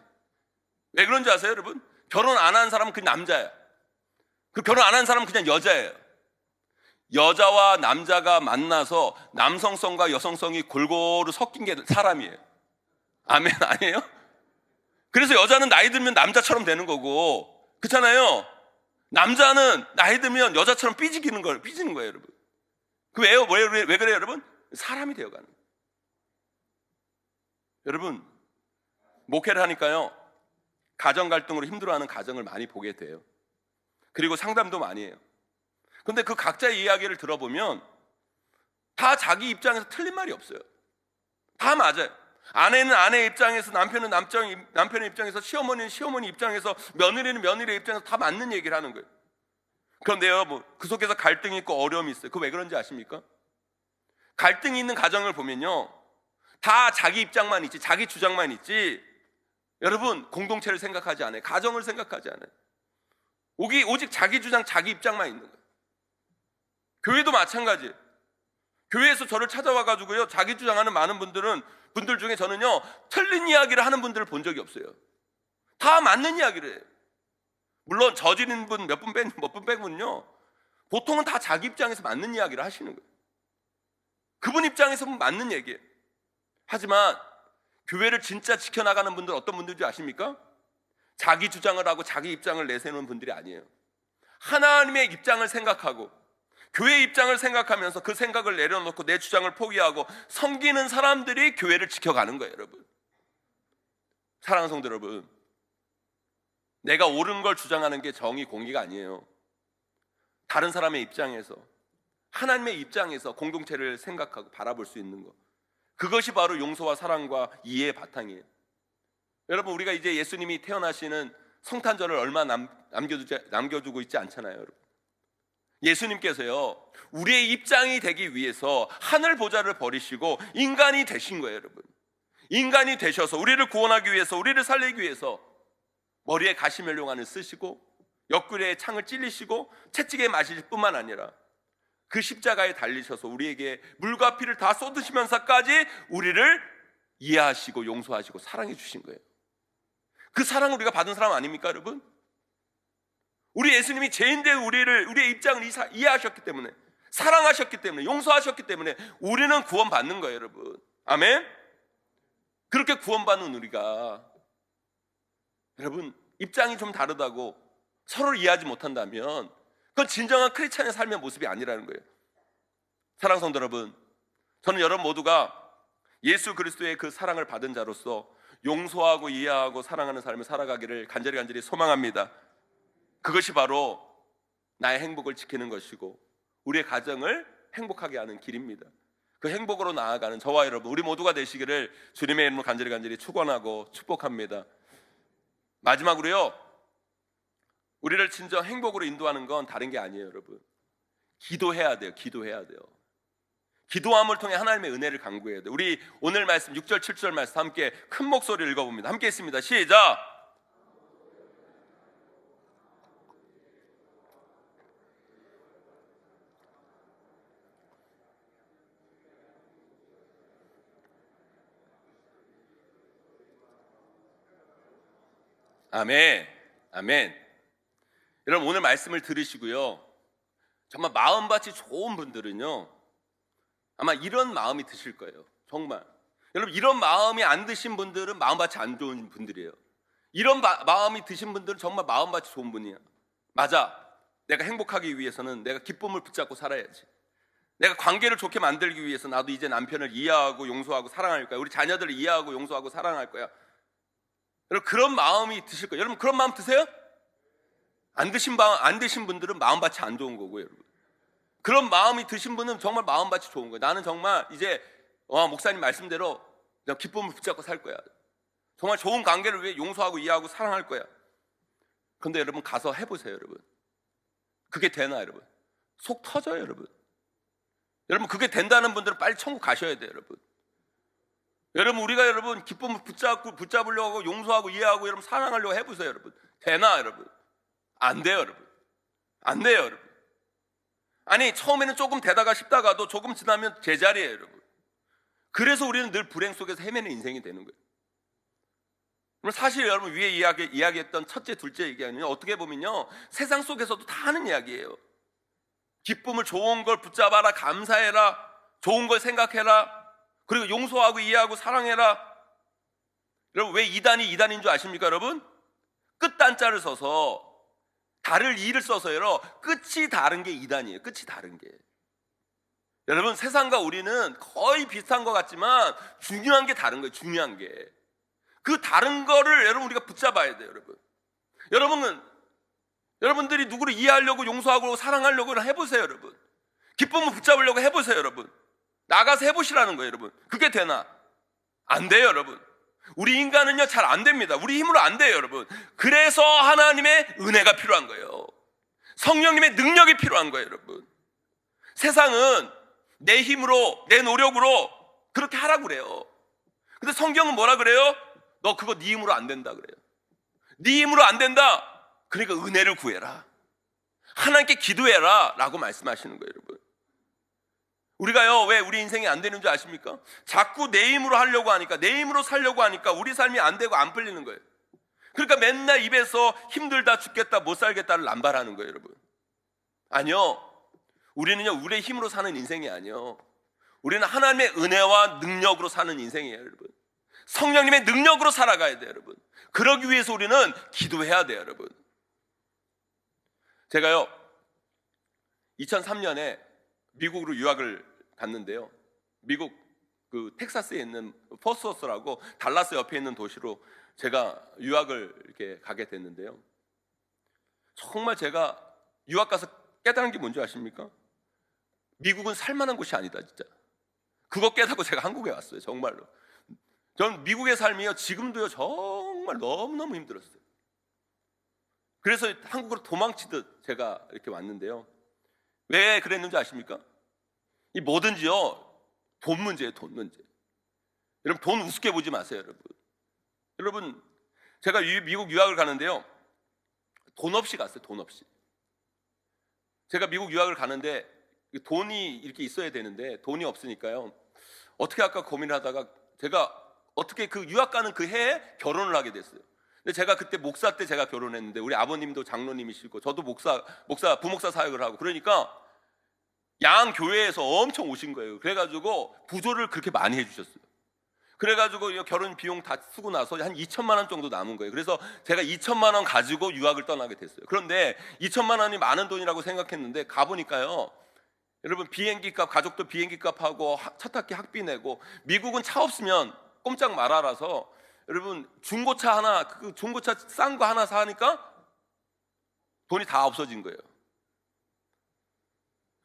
왜 그런지 아세요, 여러분? 결혼 안 한 사람은 그냥 남자예요. 그 결혼 안 한 사람은 그냥 여자예요. 여자와 남자가 만나서 남성성과 여성성이 골고루 섞인 게 사람이에요. 아멘, 아니에요? 그래서 여자는 나이 들면 남자처럼 되는 거고, 그렇잖아요. 남자는 나이 들면 여자처럼 삐지는 거예요, 여러분. 그 왜요? 왜 그래요, 여러분? 사람이 되어가는 거예요. 여러분, 목회를 하니까요, 가정 갈등으로 힘들어하는 가정을 많이 보게 돼요. 그리고 상담도 많이 해요. 근데 그 각자의 이야기를 들어보면 다 자기 입장에서 틀린 말이 없어요. 다 맞아요. 아내는 아내의 입장에서, 남편은 남편의 입장에서, 시어머니는 시어머니 입장에서, 며느리는 며느리의 입장에서 다 맞는 얘기를 하는 거예요. 그런데요, 그 속에서 갈등이 있고 어려움이 있어요. 그거 왜 그런지 아십니까? 갈등이 있는 가정을 보면요, 다 자기 입장만 있지, 자기 주장만 있지, 여러분 공동체를 생각하지 않아요. 가정을 생각하지 않아요. 오직 자기 주장, 자기 입장만 있는 거예요. 교회도 마찬가지예요. 교회에서 저를 찾아와가지고요, 자기 주장하는 많은 분들 중에 저는요, 틀린 이야기를 하는 분들을 본 적이 없어요. 다 맞는 이야기를 해요. 물론 저지른 분 몇 분 빼면요, 보통은 다 자기 입장에서 맞는 이야기를 하시는 거예요. 그분 입장에서 맞는 얘기예요. 하지만 교회를 진짜 지켜나가는 분들 어떤 분들인지 아십니까? 자기 주장을 하고 자기 입장을 내세우는 분들이 아니에요. 하나님의 입장을 생각하고 교회 입장을 생각하면서 그 생각을 내려놓고 내 주장을 포기하고 섬기는 사람들이 교회를 지켜가는 거예요, 여러분. 사랑하는 성도 여러분, 내가 옳은 걸 주장하는 게 정의, 공의가 아니에요. 다른 사람의 입장에서, 하나님의 입장에서 공동체를 생각하고 바라볼 수 있는 것, 그것이 바로 용서와 사랑과 이해의 바탕이에요. 여러분, 우리가 이제 예수님이 태어나시는 성탄절을 얼마 남겨두고 있지 않잖아요, 여러분. 예수님께서요, 우리의 입장이 되기 위해서 하늘 보좌를 버리시고 인간이 되신 거예요, 여러분. 인간이 되셔서 우리를 구원하기 위해서, 우리를 살리기 위해서 머리에 가시멜로관을 쓰시고 옆구리에 창을 찔리시고 채찍에 맞으실 뿐만 아니라 그 십자가에 달리셔서 우리에게 물과 피를 다 쏟으시면서까지 우리를 이해하시고 용서하시고 사랑해 주신 거예요. 그 사랑을 우리가 받은 사람 아닙니까, 여러분? 우리 예수님이 죄인된 우리의 입장을 이해하셨기 때문에, 사랑하셨기 때문에, 용서하셨기 때문에 우리는 구원받는 거예요, 여러분. 아멘? 그렇게 구원받는 우리가, 여러분, 입장이 좀 다르다고 서로를 이해하지 못한다면 그건 진정한 크리스찬의 삶의 모습이 아니라는 거예요. 사랑하는 성도 여러분, 저는 여러분 모두가 예수 그리스도의 그 사랑을 받은 자로서 용서하고 이해하고 사랑하는 삶을 살아가기를 간절히 소망합니다. 그것이 바로 나의 행복을 지키는 것이고 우리의 가정을 행복하게 하는 길입니다. 그 행복으로 나아가는 저와 여러분, 우리 모두가 되시기를 주님의 이름으로 간절히 축원하고 축복합니다. 마지막으로요, 우리를 진정 행복으로 인도하는 건 다른 게 아니에요, 여러분. 기도해야 돼요. 기도함을 통해 하나님의 은혜를 간구해야 돼요. 우리 오늘 말씀 6절 7절 말씀 함께 큰 목소리로 읽어봅니다. 함께 있습니다. 시작. 아멘. 여러분, 오늘 말씀을 들으시고요, 정말 마음밭이 좋은 분들은요 아마 이런 마음이 드실 거예요. 정말 여러분, 이런 마음이 안 드신 분들은 마음밭이 안 좋은 분들이에요. 이런 마음이 드신 분들은 정말 마음밭이 좋은 분이야. 맞아, 내가 행복하기 위해서는 내가 기쁨을 붙잡고 살아야지. 내가 관계를 좋게 만들기 위해서 나도 이제 남편을 이해하고 용서하고 사랑할 거야. 우리 자녀들을 이해하고 용서하고 사랑할 거야. 여러분, 그런 마음이 드실 거예요. 여러분, 그런 마음 드세요? 안 드신 분들은 마음밭이 안 좋은 거고요, 여러분. 그런 마음이 드신 분은 정말 마음밭이 좋은 거예요. 나는 정말 이제 목사님 말씀대로 그냥 기쁨을 붙잡고 살 거야. 정말 좋은 관계를 위해 용서하고 이해하고 사랑할 거야. 그런데 여러분, 가서 해보세요, 여러분. 그게 되나, 여러분? 속 터져요, 여러분. 여러분, 그게 된다는 분들은 빨리 천국 가셔야 돼요, 여러분. 여러분, 우리가 여러분 기쁨을 붙잡으려고 하고 용서하고 이해하고 여러분 사랑하려고 해보세요, 여러분. 되나, 여러분? 안 돼요, 여러분. 안 돼요, 여러분. 아니, 처음에는 조금 되다가 싶다가도 조금 지나면 제자리예요, 여러분. 그래서 우리는 늘 불행 속에서 헤매는 인생이 되는 거예요. 사실 여러분, 위에 이야기했던 첫째, 둘째 얘기는 어떻게 보면요, 세상 속에서도 다 하는 이야기예요. 기쁨을, 좋은 걸 붙잡아라, 감사해라, 좋은 걸 생각해라, 그리고 용서하고 이해하고 사랑해라. 여러분, 왜 이단인 줄 아십니까, 여러분? 끝단자를 써서 다를 이를 써서요, 끝이 다른 게 이단이에요. 끝이 다른 게. 여러분, 세상과 우리는 거의 비슷한 것 같지만 중요한 게 다른 거예요. 중요한 게. 그 다른 거를 여러분 우리가 붙잡아야 돼요, 여러분. 여러분들이 누구를 이해하려고 용서하고 사랑하려고 해보세요, 여러분. 기쁨을 붙잡으려고 해보세요, 여러분. 나가서 해보시라는 거예요, 여러분. 그게 되나? 안 돼요, 여러분. 우리 인간은요, 잘 안 됩니다. 우리 힘으로 안 돼요, 여러분. 그래서 하나님의 은혜가 필요한 거예요. 성령님의 능력이 필요한 거예요, 여러분. 세상은 내 힘으로, 내 노력으로 그렇게 하라고 그래요. 근데 성경은 뭐라 그래요? 너 그거 네 힘으로 안 된다 그래요. 네 힘으로 안 된다. 그러니까 은혜를 구해라. 하나님께 기도해라 라고 말씀하시는 거예요, 여러분. 우리가요, 왜 우리 인생이 안 되는 줄 아십니까? 자꾸 내 힘으로 하려고 하니까, 내 힘으로 살려고 하니까 우리 삶이 안 되고 안 풀리는 거예요. 그러니까 맨날 입에서 힘들다, 죽겠다, 못 살겠다를 남발하는 거예요, 여러분. 아니요, 우리는요, 우리의 힘으로 사는 인생이 아니요, 우리는 하나님의 은혜와 능력으로 사는 인생이에요, 여러분. 성령님의 능력으로 살아가야 돼요, 여러분. 그러기 위해서 우리는 기도해야 돼요, 여러분. 제가요, 2003년에 미국으로 유학을 갔는데요, 미국 그 텍사스에 있는 포스워스라고 달라스 옆에 있는 도시로 제가 유학을 이렇게 가게 됐는데요, 정말 제가 유학 가서 깨달은 게 뭔지 아십니까? 미국은 살만한 곳이 아니다, 진짜. 그거 깨닫고 제가 한국에 왔어요, 정말로. 전 미국의 삶이요, 지금도요, 정말 너무너무 힘들었어요. 그래서 한국으로 도망치듯 제가 이렇게 왔는데요, 왜 그랬는지 아십니까? 이 뭐든지요, 돈 문제예요, 돈 문제. 여러분, 돈 우습게 보지 마세요, 여러분. 여러분, 제가 미국 유학을 가는데요, 돈 없이 갔어요, 돈 없이. 제가 미국 유학을 가는데 돈이 이렇게 있어야 되는데 돈이 없으니까요. 어떻게 할까 고민하다가 제가 어떻게 그 유학 가는 그 해에 결혼을 하게 됐어요. 근데 제가 그때 목사 때 제가 결혼했는데 우리 아버님도 장로님이시고 저도 부목사 사역을 하고 그러니까 양 교회에서 엄청 오신 거예요. 그래가지고 부조를 그렇게 많이 해주셨어요. 그래가지고 결혼 비용 다 쓰고 나서 한 2천만 원 정도 남은 거예요. 그래서 제가 2천만 원 가지고 유학을 떠나게 됐어요. 그런데 2천만 원이 많은 돈이라고 생각했는데 가보니까요, 여러분 비행기 값, 가족도 비행기 값하고 차 타기 학비 내고, 미국은 차 없으면 꼼짝 말아라서 여러분 중고차 하나, 그 중고차 싼 거 하나 사니까 돈이 다 없어진 거예요.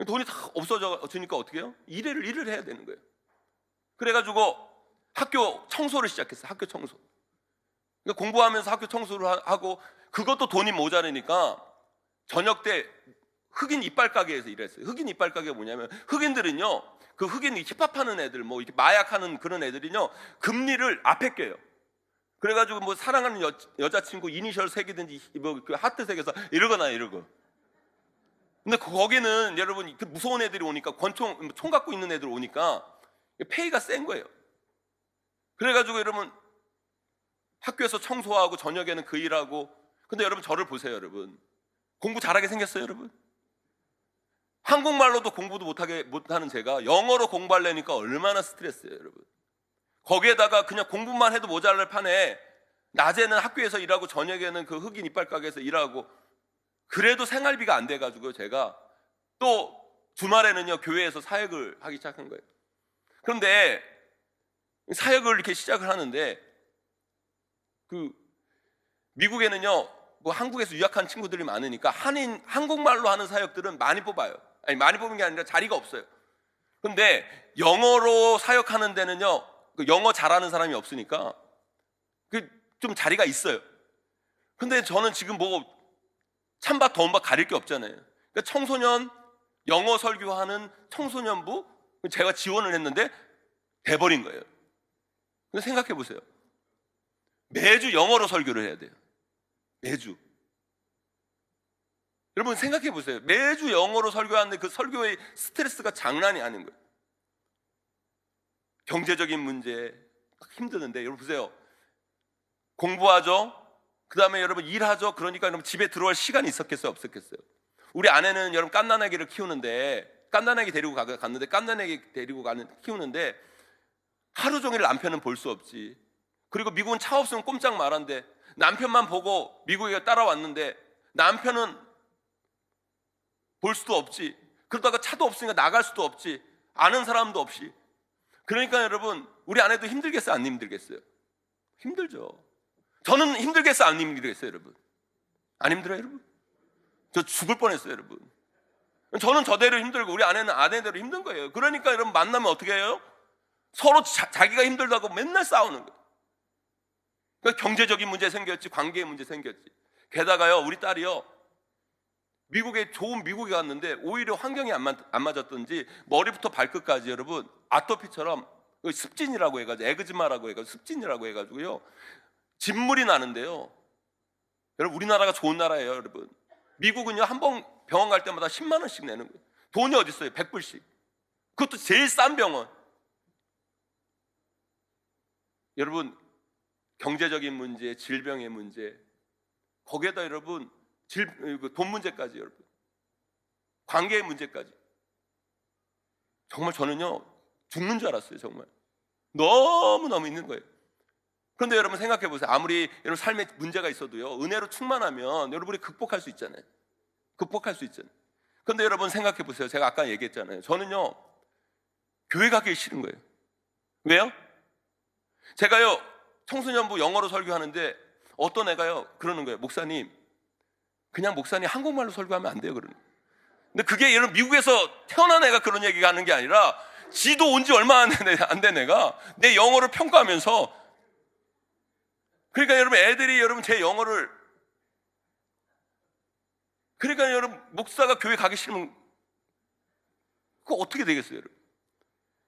돈이 다 없어지니까 어떻게 해요? 일을 해야 되는 거예요. 그래가지고 학교 청소를 시작했어요. 학교 청소. 그러니까 공부하면서 학교 청소를 하고, 그것도 돈이 모자라니까 저녁 때 흑인 이빨 가게에서 일했어요. 흑인 이빨 가게가 뭐냐면, 흑인들은요, 그 흑인 힙합하는 애들, 뭐 이렇게 마약하는 그런 애들이요, 금리를 앞에 껴요. 그래가지고 뭐 사랑하는 여자친구 이니셜 색이든지 뭐 그 하트 색에서 이러거나 이러고. 근데 거기는 여러분 그 무서운 애들이 오니까, 총 갖고 있는 애들 오니까 페이가 센 거예요. 그래가지고 여러분 학교에서 청소하고 저녁에는 그 일하고. 근데 여러분 저를 보세요. 여러분 공부 잘하게 생겼어요. 여러분 한국말로도 공부도 못하는 제가 영어로 공부하려니까 얼마나 스트레스예요. 여러분 거기에다가 그냥 공부만 해도 모자랄 판에 낮에는 학교에서 일하고 저녁에는 그 흑인 이빨 가게에서 일하고. 그래도 생활비가 안 돼가지고 제가 또 주말에는요 교회에서 사역을 하기 시작한 거예요. 그런데 사역을 이렇게 시작을 하는데, 그 미국에는요 뭐 한국에서 유학한 친구들이 많으니까 한국말로 하는 사역들은 많이 뽑아요. 아니 많이 뽑는 게 아니라 자리가 없어요. 근데 영어로 사역하는 데는요 그 영어 잘하는 사람이 없으니까 그 좀 자리가 있어요. 근데 저는 지금 뭐 찬밥 더운밥 가릴 게 없잖아요. 그러니까 청소년 영어 설교하는 청소년부 제가 지원을 했는데 돼버린 거예요. 근데 생각해 보세요. 매주 영어로 설교를 해야 돼요. 매주. 여러분 생각해 보세요. 매주 영어로 설교하는데 그 설교의 스트레스가 장난이 아닌 거예요. 경제적인 문제 힘드는데, 여러분 보세요. 공부하죠. 그 다음에 여러분 일하죠. 그러니까 여러분 집에 들어올 시간이 있었겠어요, 없었겠어요? 우리 아내는 여러분 깐난아기를 키우는데, 깐난아기 데리고 갔는데, 깐난아기 데리고 키우는데 하루 종일 남편은 볼 수 없지. 그리고 미국은 차 없으면 꼼짝 말한데, 남편만 보고 미국에 따라왔는데 남편은 볼 수도 없지. 그러다가 차도 없으니까 나갈 수도 없지. 아는 사람도 없이. 그러니까 여러분 우리 아내도 힘들겠어요, 안 힘들겠어요? 힘들죠. 저는 힘들겠어요, 안 힘들겠어요, 여러분? 안 힘들어요, 여러분? 저 죽을 뻔했어요, 여러분. 저는 저대로 힘들고 우리 아내는 아내대로 힘든 거예요. 그러니까 여러분 만나면 어떻게 해요? 서로 자기가 힘들다고 맨날 싸우는 거예요. 그러니까 경제적인 문제 생겼지, 관계의 문제 생겼지. 게다가요 우리 딸이요 좋은 미국에 갔는데 오히려 환경이 안 맞았던지 머리부터 발끝까지 여러분 아토피처럼 습진이라고 해가지고, 에그즈마라고 해가지고 습진이라고 해가지고요 진물이 나는데요. 여러분 우리나라가 좋은 나라예요. 여러분 미국은요 한 번 병원 갈 때마다 10만 원씩 내는 거예요. 돈이 어디 있어요? 100불씩. 그것도 제일 싼 병원. 여러분 경제적인 문제, 질병의 문제, 거기에다 여러분 돈 문제까지, 여러분 관계의 문제까지. 정말 저는요 죽는 줄 알았어요. 정말 너무너무 있는 거예요. 그런데 여러분 생각해 보세요. 아무리 여러분 삶에 문제가 있어도요 은혜로 충만하면 여러분이 극복할 수 있잖아요. 극복할 수 있잖아요. 그런데 여러분 생각해 보세요. 제가 아까 얘기했잖아요. 저는요 교회 가기 싫은 거예요. 왜요? 제가요 청소년부 영어로 설교하는데 어떤 애가요 그러는 거예요. 목사님 그냥 목사님 한국말로 설교하면 안 돼요, 그러는 거예요. 근데 그게 여러분 미국에서 태어난 애가 그런 얘기가 하는 게 아니라 지도 온 지 얼마 안 된 애가 내 영어를 평가하면서. 그러니까 여러분 애들이 여러분 제 영어를, 그러니까 여러분 목사가 교회 가기 싫으면 그거 어떻게 되겠어요, 여러분?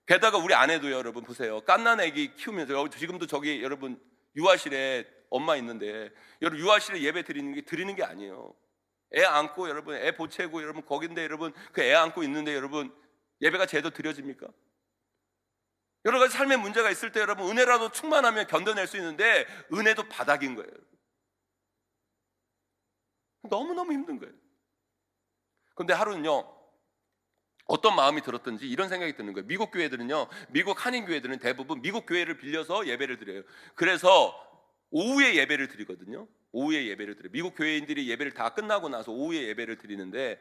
게다가 우리 아내도 여러분 보세요. 갓난 애기 키우면서 지금도 저기 여러분 유아실에 엄마 있는데, 여러분 유아실에 예배 드리는 게 아니에요. 애 안고 여러분 애 보채고 여러분 거긴데 여러분 그 애 안고 있는데 여러분 예배가 제대로 드려집니까? 여러 가지 삶의 문제가 있을 때 여러분 은혜라도 충만하면 견뎌낼 수 있는데 은혜도 바닥인 거예요. 너무너무 힘든 거예요. 그런데 하루는요 어떤 마음이 들었든지 이런 생각이 드는 거예요. 미국 교회들은요, 미국 한인 교회들은 대부분 미국 교회를 빌려서 예배를 드려요. 그래서 오후에 예배를 드리거든요. 오후에 예배를 드려요. 미국 교회인들이 예배를 다 끝나고 나서 오후에 예배를 드리는데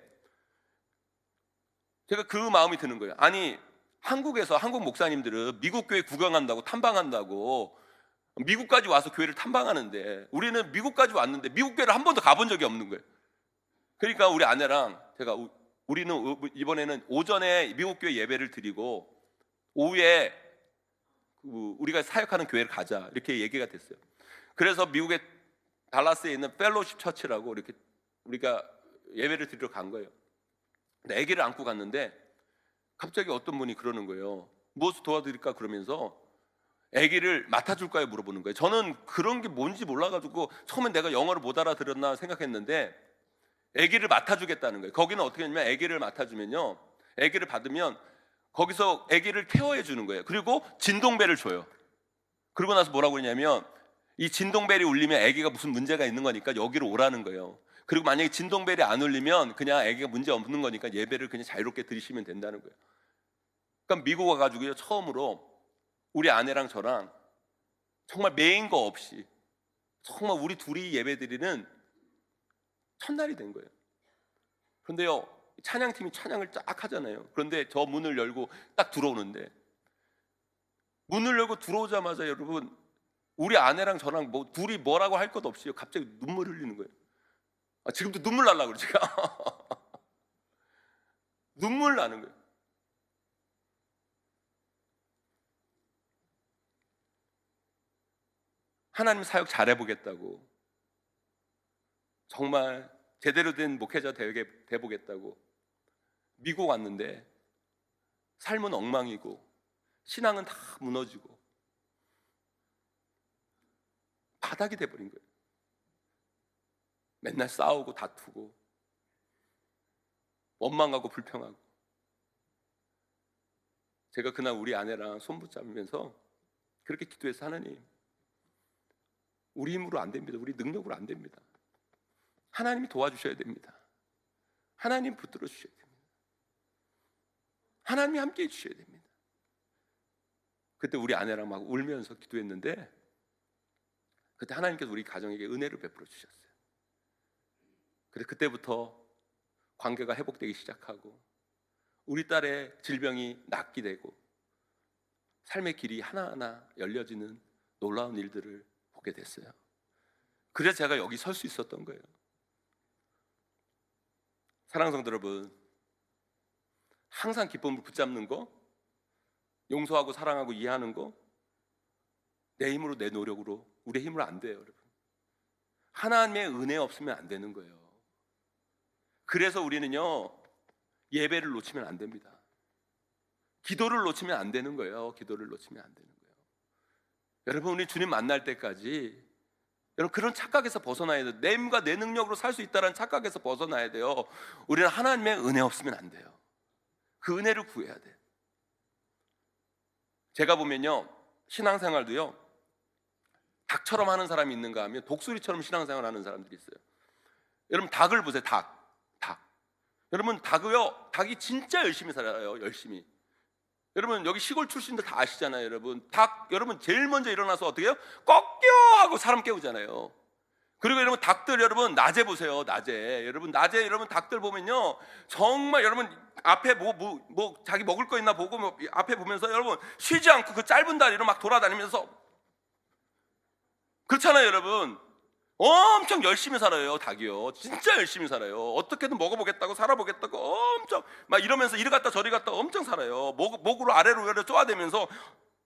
제가 그 마음이 드는 거예요. 아니 한국에서 한국 목사님들은 미국 교회 구경한다고 탐방한다고 미국까지 와서 교회를 탐방하는데 우리는 미국까지 왔는데 미국 교회를 한 번도 가본 적이 없는 거예요. 그러니까 우리 아내랑 제가 우리는 이번에는 오전에 미국 교회 예배를 드리고 오후에 우리가 사역하는 교회를 가자 이렇게 얘기가 됐어요. 그래서 미국의 달라스에 있는 펠로십 처치라고 이렇게 우리가 예배를 드리러 간 거예요. 근데 아기를 안고 갔는데 갑자기 어떤 분이 그러는 거예요. 무엇을 도와드릴까 그러면서 아기를 맡아줄까요 물어보는 거예요. 저는 그런 게 뭔지 몰라가지고 처음엔 내가 영어를 못 알아들었나 생각했는데 아기를 맡아주겠다는 거예요. 거기는 어떻게 하냐면 아기를 맡아주면요 아기를 받으면 거기서 아기를 케어해 주는 거예요. 그리고 진동벨을 줘요. 그러고 나서 뭐라고 그러냐면 이 진동벨이 울리면 아기가 무슨 문제가 있는 거니까 여기로 오라는 거예요. 그리고 만약에 진동벨이 안 울리면 그냥 아기가 문제 없는 거니까 예배를 그냥 자유롭게 드리시면 된다는 거예요. 그러니까 미국 와가지고요 처음으로 우리 아내랑 저랑 정말 메인 거 없이 정말 우리 둘이 예배 드리는 첫날이 된 거예요. 그런데요 찬양팀이 찬양을 쫙 하잖아요. 그런데 저 문을 열고 딱 들어오는데 문을 열고 들어오자마자 여러분 우리 아내랑 저랑 뭐 둘이 뭐라고 할 것 없이 갑자기 눈물 흘리는 거예요. 지금도 눈물 날라 그래 제가 눈물 나는 거예요. 하나님 사역 잘해보겠다고 정말 제대로 된 목회자 돼보겠다고 미국 왔는데 삶은 엉망이고 신앙은 다 무너지고 바닥이 돼버린 거예요. 맨날 싸우고 다투고 원망하고 불평하고 제가 그날 우리 아내랑 손 붙잡으면서 그렇게 기도해서 하나님 우리 힘으로 안 됩니다. 우리 능력으로 안 됩니다. 하나님이 도와주셔야 됩니다. 하나님 붙들어 주셔야 됩니다. 하나님이 함께 해주셔야 됩니다. 그때 우리 아내랑 막 울면서 기도했는데 그때 하나님께서 우리 가정에게 은혜를 베풀어 주셨어요. 그래서 그때부터 관계가 회복되기 시작하고 우리 딸의 질병이 낫게 되고 삶의 길이 하나하나 열려지는 놀라운 일들을 보게 됐어요. 그래서 제가 여기 설 수 있었던 거예요. 사랑하는 성도 여러분, 항상 기쁨을 붙잡는 거, 용서하고 사랑하고 이해하는 거 내 힘으로 내 노력으로 우리의 힘으로 안 돼요. 여러분 하나님의 은혜 없으면 안 되는 거예요. 그래서 우리는요 예배를 놓치면 안 됩니다. 기도를 놓치면 안 되는 거예요. 기도를 놓치면 안 되는 거예요. 여러분 우리 주님 만날 때까지 여러분 그런 착각에서 벗어나야 돼요. 내 힘과 내 능력으로 살 수 있다는 착각에서 벗어나야 돼요. 우리는 하나님의 은혜 없으면 안 돼요. 그 은혜를 구해야 돼요. 제가 보면요 신앙생활도요 닭처럼 하는 사람이 있는가 하면 독수리처럼 신앙생활 하는 사람들이 있어요. 여러분 닭을 보세요. 닭 여러분 닭이 진짜 열심히 살아요. 열심히. 여러분 여기 시골 출신들 다 아시잖아요. 여러분 제일 먼저 일어나서 어떻게 해요? 꺾여 하고 사람 깨우잖아요. 그리고 여러분 닭들 여러분 낮에 보세요. 낮에 여러분 닭들 보면요 정말 여러분 앞에 뭐 자기 먹을 거 있나 보고 뭐 앞에 보면서 여러분 쉬지 않고 그 짧은 다리로 막 돌아다니면서 그렇잖아요. 여러분 엄청 열심히 살아요. 닭이요 진짜 열심히 살아요. 어떻게든 먹어보겠다고 살아보겠다고 엄청 막 이러면서 이리 갔다 저리 갔다 엄청 살아요. 목으로 아래로 쪼아대면서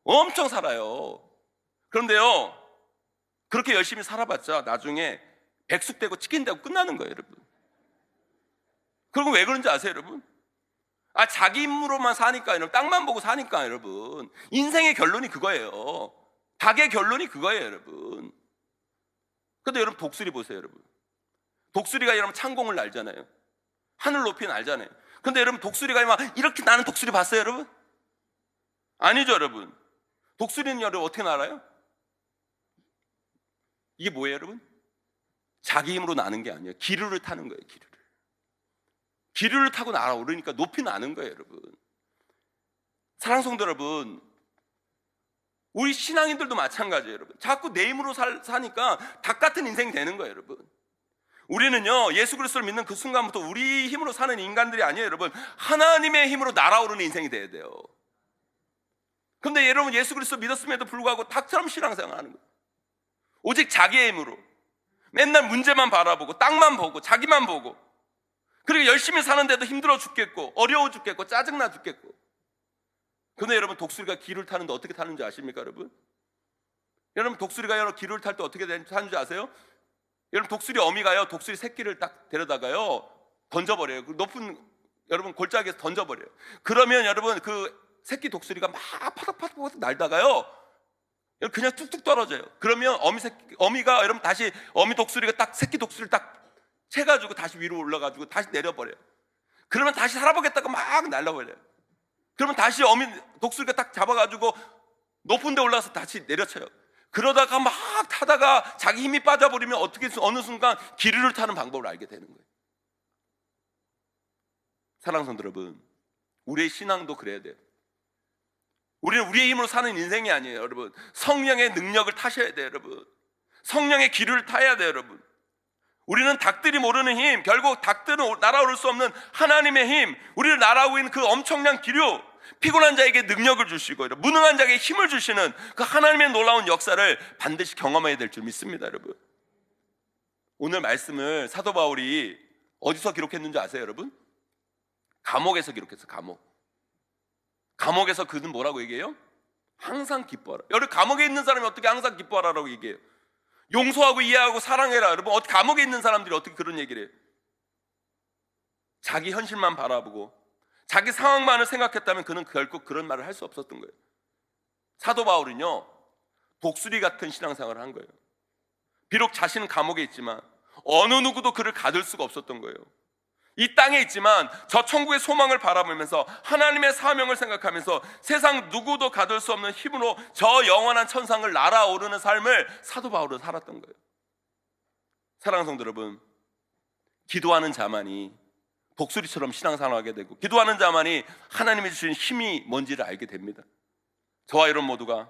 엄청 살아요. 그런데요 그렇게 열심히 살아봤자 나중에 백숙되고 치킨되고 끝나는 거예요. 여러분 그리고 왜 그런지 아세요? 여러분 자기 힘으로만 사니까 여러분 땅만 보고 사니까 여러분 인생의 결론이 그거예요. 닭의 결론이 그거예요. 여러분 근데 여러분 독수리 보세요. 여러분 독수리가 여러분 창공을 날잖아요. 하늘 높이 날잖아요. 근데 여러분 독수리가 막 이렇게 나는 독수리 봤어요, 여러분? 아니죠, 여러분. 독수리는 여러분 어떻게 날아요? 이게 뭐예요, 여러분? 자기 힘으로 나는 게 아니에요. 기류를 타는 거예요, 기류를. 기류를 타고 날아오르니까 높이 나는 거예요, 여러분. 사랑하는 성도 여러분, 우리 신앙인들도 마찬가지예요, 여러분. 자꾸 내 힘으로 사니까 닭 같은 인생이 되는 거예요, 여러분. 우리는요, 예수 그리스도를 믿는 그 순간부터 우리 힘으로 사는 인간들이 아니에요, 여러분. 하나님의 힘으로 날아오르는 인생이 돼야 돼요. 근데 여러분, 예수 그리스도 믿었음에도 불구하고 닭처럼 신앙생활하는 거예요. 오직 자기의 힘으로 맨날 문제만 바라보고 땅만 보고 자기만 보고, 그리고 열심히 사는데도 힘들어 죽겠고 어려워 죽겠고 짜증나 죽겠고. 근데 여러분, 독수리가 기를 타는데 어떻게 타는지 아십니까, 여러분? 여러분, 독수리가 여러분 기를 탈 때 어떻게 타는지 아세요? 여러분, 독수리 어미가요, 독수리 새끼를 딱 데려다가요 던져버려요. 그 높은 여러분 골짜기에서 던져버려요. 그러면 여러분 그 새끼 독수리가 막 파닥파닥 날다가요 그냥 뚝뚝 떨어져요. 그러면 어미가 여러분 다시 어미 독수리가 딱 새끼 독수리를 딱 채가지고 다시 위로 올라가지고 다시 내려버려요. 그러면 다시 살아보겠다고 막 날라버려요. 그러면 다시 어미 독수리가 딱 잡아가지고 높은 데 올라가서 다시 내려쳐요. 그러다가 막 타다가 자기 힘이 빠져버리면 어떻게 어느 순간 기류를 타는 방법을 알게 되는 거예요. 사랑하는 성도 여러분, 우리의 신앙도 그래야 돼요. 우리는 우리의 힘으로 사는 인생이 아니에요, 여러분. 성령의 능력을 타셔야 돼요, 여러분. 성령의 기류를 타야 돼요, 여러분. 우리는 닭들이 모르는 힘, 결국 닭들은 날아오를 수 없는 하나님의 힘, 우리를 날아오고 있는 그 엄청난 기류, 피곤한 자에게 능력을 주시고 무능한 자에게 힘을 주시는 그 하나님의 놀라운 역사를 반드시 경험해야 될 줄 믿습니다, 여러분. 오늘 말씀을 사도 바울이 어디서 기록했는지 아세요, 여러분? 감옥에서 기록했어요. 감옥에서 그는 뭐라고 얘기해요? 항상 기뻐하라. 여러분, 감옥에 있는 사람이 어떻게 항상 기뻐하라라고 얘기해요? 용서하고 이해하고 사랑해라. 여러분, 어떻게 감옥에 있는 사람들이 어떻게 그런 얘기를 해요? 자기 현실만 바라보고 자기 상황만을 생각했다면 그는 결국 그런 말을 할 수 없었던 거예요. 사도 바울은요, 독수리 같은 신앙생활을 한 거예요. 비록 자신은 감옥에 있지만 어느 누구도 그를 가둘 수가 없었던 거예요. 이 땅에 있지만 저 천국의 소망을 바라보면서 하나님의 사명을 생각하면서 세상 누구도 가둘 수 없는 힘으로 저 영원한 천상을 날아오르는 삶을 사도 바울은 살았던 거예요. 사랑하는 성도 여러분, 기도하는 자만이 독수리처럼 신앙생활하게 되고, 기도하는 자만이 하나님이 주신 힘이 뭔지를 알게 됩니다. 저와 여러분 모두가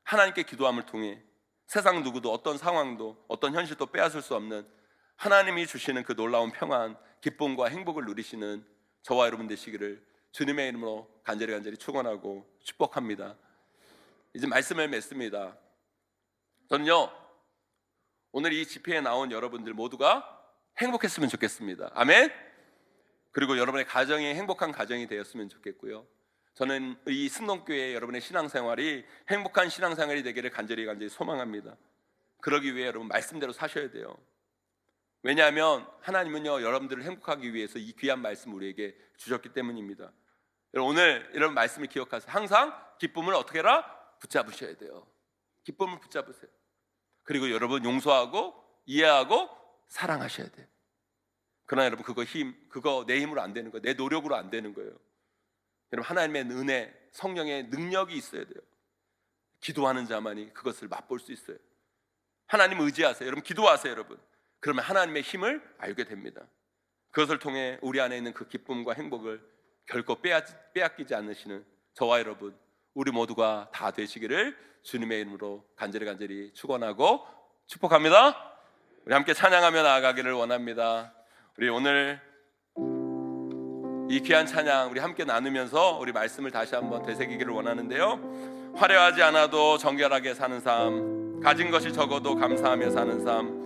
하나님께 기도함을 통해 세상 누구도 어떤 상황도 어떤 현실도 빼앗을 수 없는 하나님이 주시는 그 놀라운 평안, 기쁨과 행복을 누리시는 저와 여러분 되시기를 주님의 이름으로 간절히 축원하고 축복합니다. 이제 말씀을 맺습니다. 저는요, 오늘 이 집회에 나온 여러분들 모두가 행복했으면 좋겠습니다. 아멘. 그리고 여러분의 가정이 행복한 가정이 되었으면 좋겠고요. 저는 이 승동교회 여러분의 신앙생활이 행복한 신앙생활이 되기를 간절히 소망합니다. 그러기 위해 여러분 말씀대로 사셔야 돼요. 왜냐하면 하나님은요, 여러분들을 행복하기 위해서 이 귀한 말씀 우리에게 주셨기 때문입니다. 여러분, 오늘 이런 말씀을 기억하세요. 항상 기쁨을 어떻게 해라? 붙잡으셔야 돼요. 기쁨을 붙잡으세요. 그리고 여러분 용서하고 이해하고 사랑하셔야 돼요. 그러나 여러분, 그거 내 힘으로 안 되는 거예요. 내 노력으로 안 되는 거예요. 여러분, 하나님의 은혜, 성령의 능력이 있어야 돼요. 기도하는 자만이 그것을 맛볼 수 있어요. 하나님 의지하세요. 여러분, 기도하세요, 여러분. 그러면 하나님의 힘을 알게 됩니다. 그것을 통해 우리 안에 있는 그 기쁨과 행복을 결코 빼앗기지 않으시는 저와 여러분, 우리 모두가 다 되시기를 주님의 이름으로 간절히 축원하고 축복합니다. 우리 함께 찬양하며 나아가기를 원합니다. 우리 오늘 이 귀한 찬양 우리 함께 나누면서 우리 말씀을 다시 한번 되새기기를 원하는데요, 화려하지 않아도 정결하게 사는 삶, 가진 것이 적어도 감사하며 사는 삶,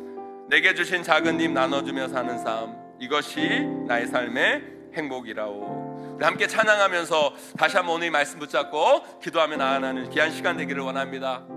내게 주신 작은 힘 나눠주며 사는 삶, 이것이 나의 삶의 행복이라오. 우리 함께 찬양하면서 다시 한번 오늘 이 말씀 붙잡고 기도하며 나아가는 귀한 시간 되기를 원합니다.